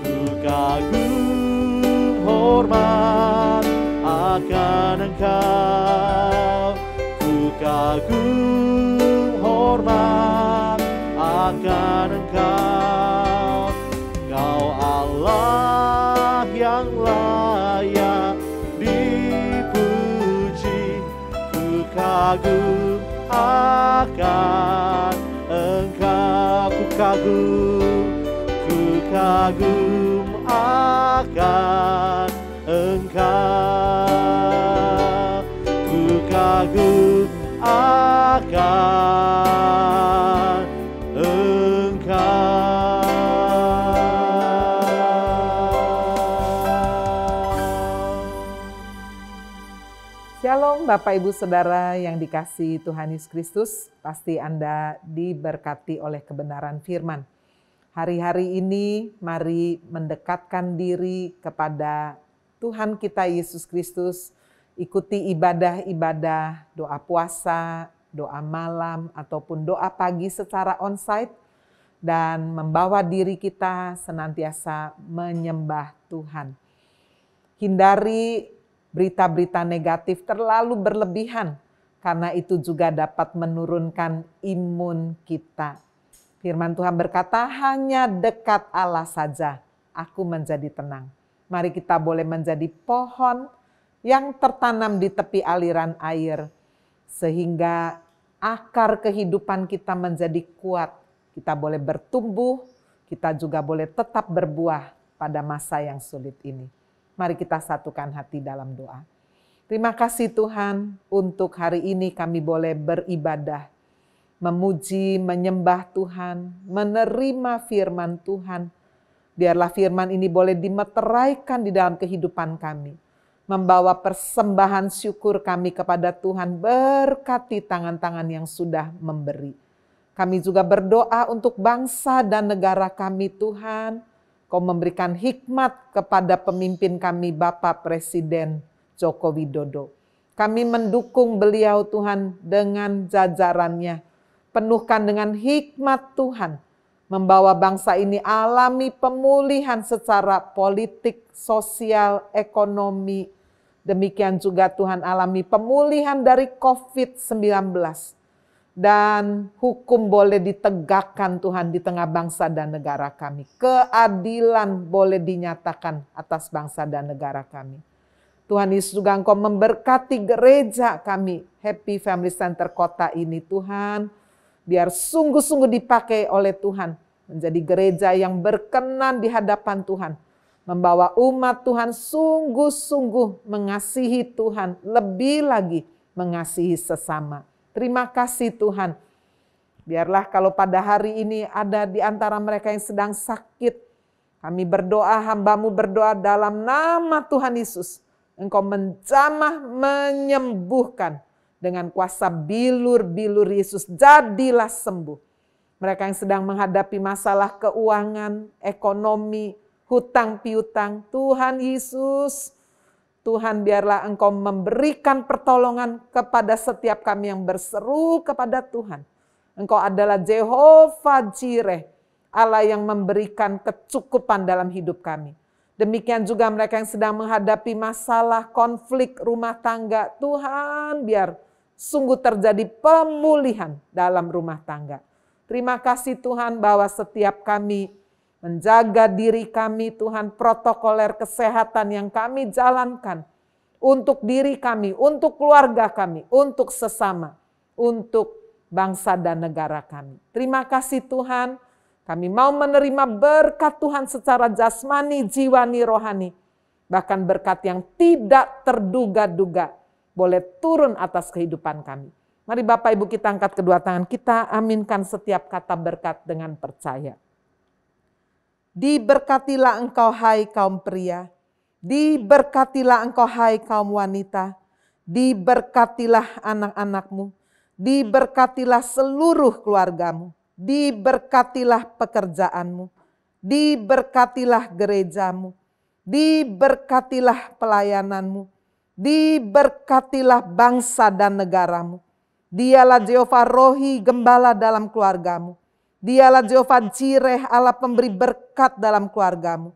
ku kagum, hormat akan Engkau. Ku kagum, hormat akan Engkau. Kau Allah yang layak dipuji, ku kagum akan Engkau. Ku kagum akan Engkau. Ku kagum akan Engkau. Shalom Bapak Ibu Saudara yang dikasihi Tuhan Yesus Kristus, pasti Anda diberkati oleh kebenaran firman. Hari-hari ini mari mendekatkan diri kepada Tuhan kita Yesus Kristus, ikuti ibadah-ibadah, doa puasa, doa malam, ataupun doa pagi secara onsite, dan membawa diri kita senantiasa menyembah Tuhan. Hindari berita-berita negatif terlalu berlebihan, karena itu juga dapat menurunkan imun kita. Firman Tuhan berkata, hanya dekat Allah saja aku menjadi tenang. Mari kita boleh menjadi pohon yang tertanam di tepi aliran air, sehingga akar kehidupan kita menjadi kuat. Kita boleh bertumbuh, kita juga boleh tetap berbuah pada masa yang sulit ini. Mari kita satukan hati dalam doa. Terima kasih Tuhan, untuk hari ini kami boleh beribadah, memuji, menyembah Tuhan, menerima firman Tuhan. Biarlah firman ini boleh dimeteraikan di dalam kehidupan kami. Membawa persembahan syukur kami kepada Tuhan, berkati tangan-tangan yang sudah memberi. Kami juga berdoa untuk bangsa dan negara kami Tuhan. Kau memberikan hikmat kepada pemimpin kami Bapak Presiden Joko Widodo. Kami mendukung beliau Tuhan dengan jajarannya. Penuhkan dengan hikmat Tuhan. Membawa bangsa ini alami pemulihan secara politik, sosial, ekonomi. Demikian juga Tuhan alami pemulihan dari COVID-19. Dan hukum boleh ditegakkan Tuhan di tengah bangsa dan negara kami. Keadilan boleh dinyatakan atas bangsa dan negara kami. Tuhan Yesus juga Engkau memberkati gereja kami, Happy Family Center kota ini Tuhan. Biar sungguh-sungguh dipakai oleh Tuhan. Menjadi gereja yang berkenan di hadapan Tuhan. Membawa umat Tuhan sungguh-sungguh mengasihi Tuhan. Lebih lagi mengasihi sesama. Terima kasih Tuhan. Biarlah kalau pada hari ini ada di antara mereka yang sedang sakit. Kami berdoa, hamba-Mu berdoa dalam nama Tuhan Yesus. Engkau menjamah, menyembuhkan. Dengan kuasa bilur-bilur Yesus, jadilah sembuh. Mereka yang sedang menghadapi masalah keuangan, ekonomi, hutang piutang, Tuhan Yesus, Tuhan biarlah Engkau memberikan pertolongan kepada setiap kami yang berseru kepada Tuhan. Engkau adalah Jehovah Jireh, Allah yang memberikan kecukupan dalam hidup kami. Demikian juga mereka yang sedang menghadapi masalah konflik rumah tangga, Tuhan biar sungguh terjadi pemulihan dalam rumah tangga. Terima kasih Tuhan bahwa setiap kami menjaga diri kami Tuhan, protokoler kesehatan yang kami jalankan untuk diri kami, untuk keluarga kami, untuk sesama, untuk bangsa dan negara kami. Terima kasih Tuhan, kami mau menerima berkat Tuhan secara jasmani, jiwani, rohani. Bahkan berkat yang tidak terduga-duga boleh turun atas kehidupan kami. Mari Bapak Ibu kita angkat kedua tangan, kita aminkan setiap kata berkat dengan percaya. Diberkatilah engkau hai kaum pria, diberkatilah engkau hai kaum wanita, diberkatilah anak-anakmu, diberkatilah seluruh keluargamu, diberkatilah pekerjaanmu, diberkatilah gerejamu, diberkatilah pelayananmu, diberkatilah bangsa dan negaramu. Dialah Jehovah Rohi, gembala dalam keluargamu. Dialah Jehovah Jireh, Allah pemberi berkat dalam keluargamu.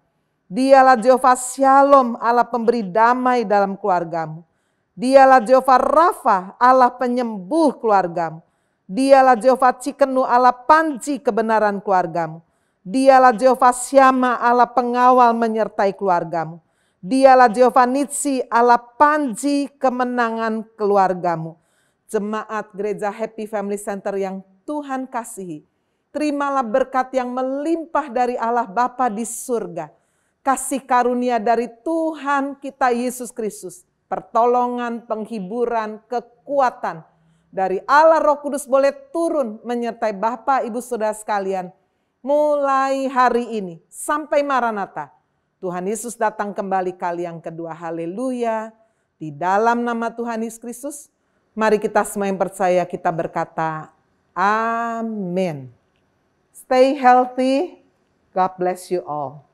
Dialah Jehovah Shalom, Allah pemberi damai dalam keluargamu. Dialah Jehovah Rafa, Allah penyembuh keluargamu. Dialah Jehovah Cikenu, Allah panci kebenaran keluargamu. Dialah Jehovah Syama, Allah pengawal menyertai keluargamu. Dialah Jehovah Nitsi, Allah panci kemenangan keluargamu. Jemaat Gereja Happy Family Center yang Tuhan kasihi, terimalah berkat yang melimpah dari Allah Bapa di surga. Kasih karunia dari Tuhan kita Yesus Kristus. Pertolongan, penghiburan, kekuatan dari Allah Roh Kudus boleh turun menyertai Bapak, Ibu, Saudara sekalian. Mulai hari ini sampai Maranatha. Tuhan Yesus datang kembali kali yang kedua. Haleluya. Di dalam nama Tuhan Yesus Kristus, mari kita semua yang percaya kita berkata, amin. Stay healthy. God bless you all.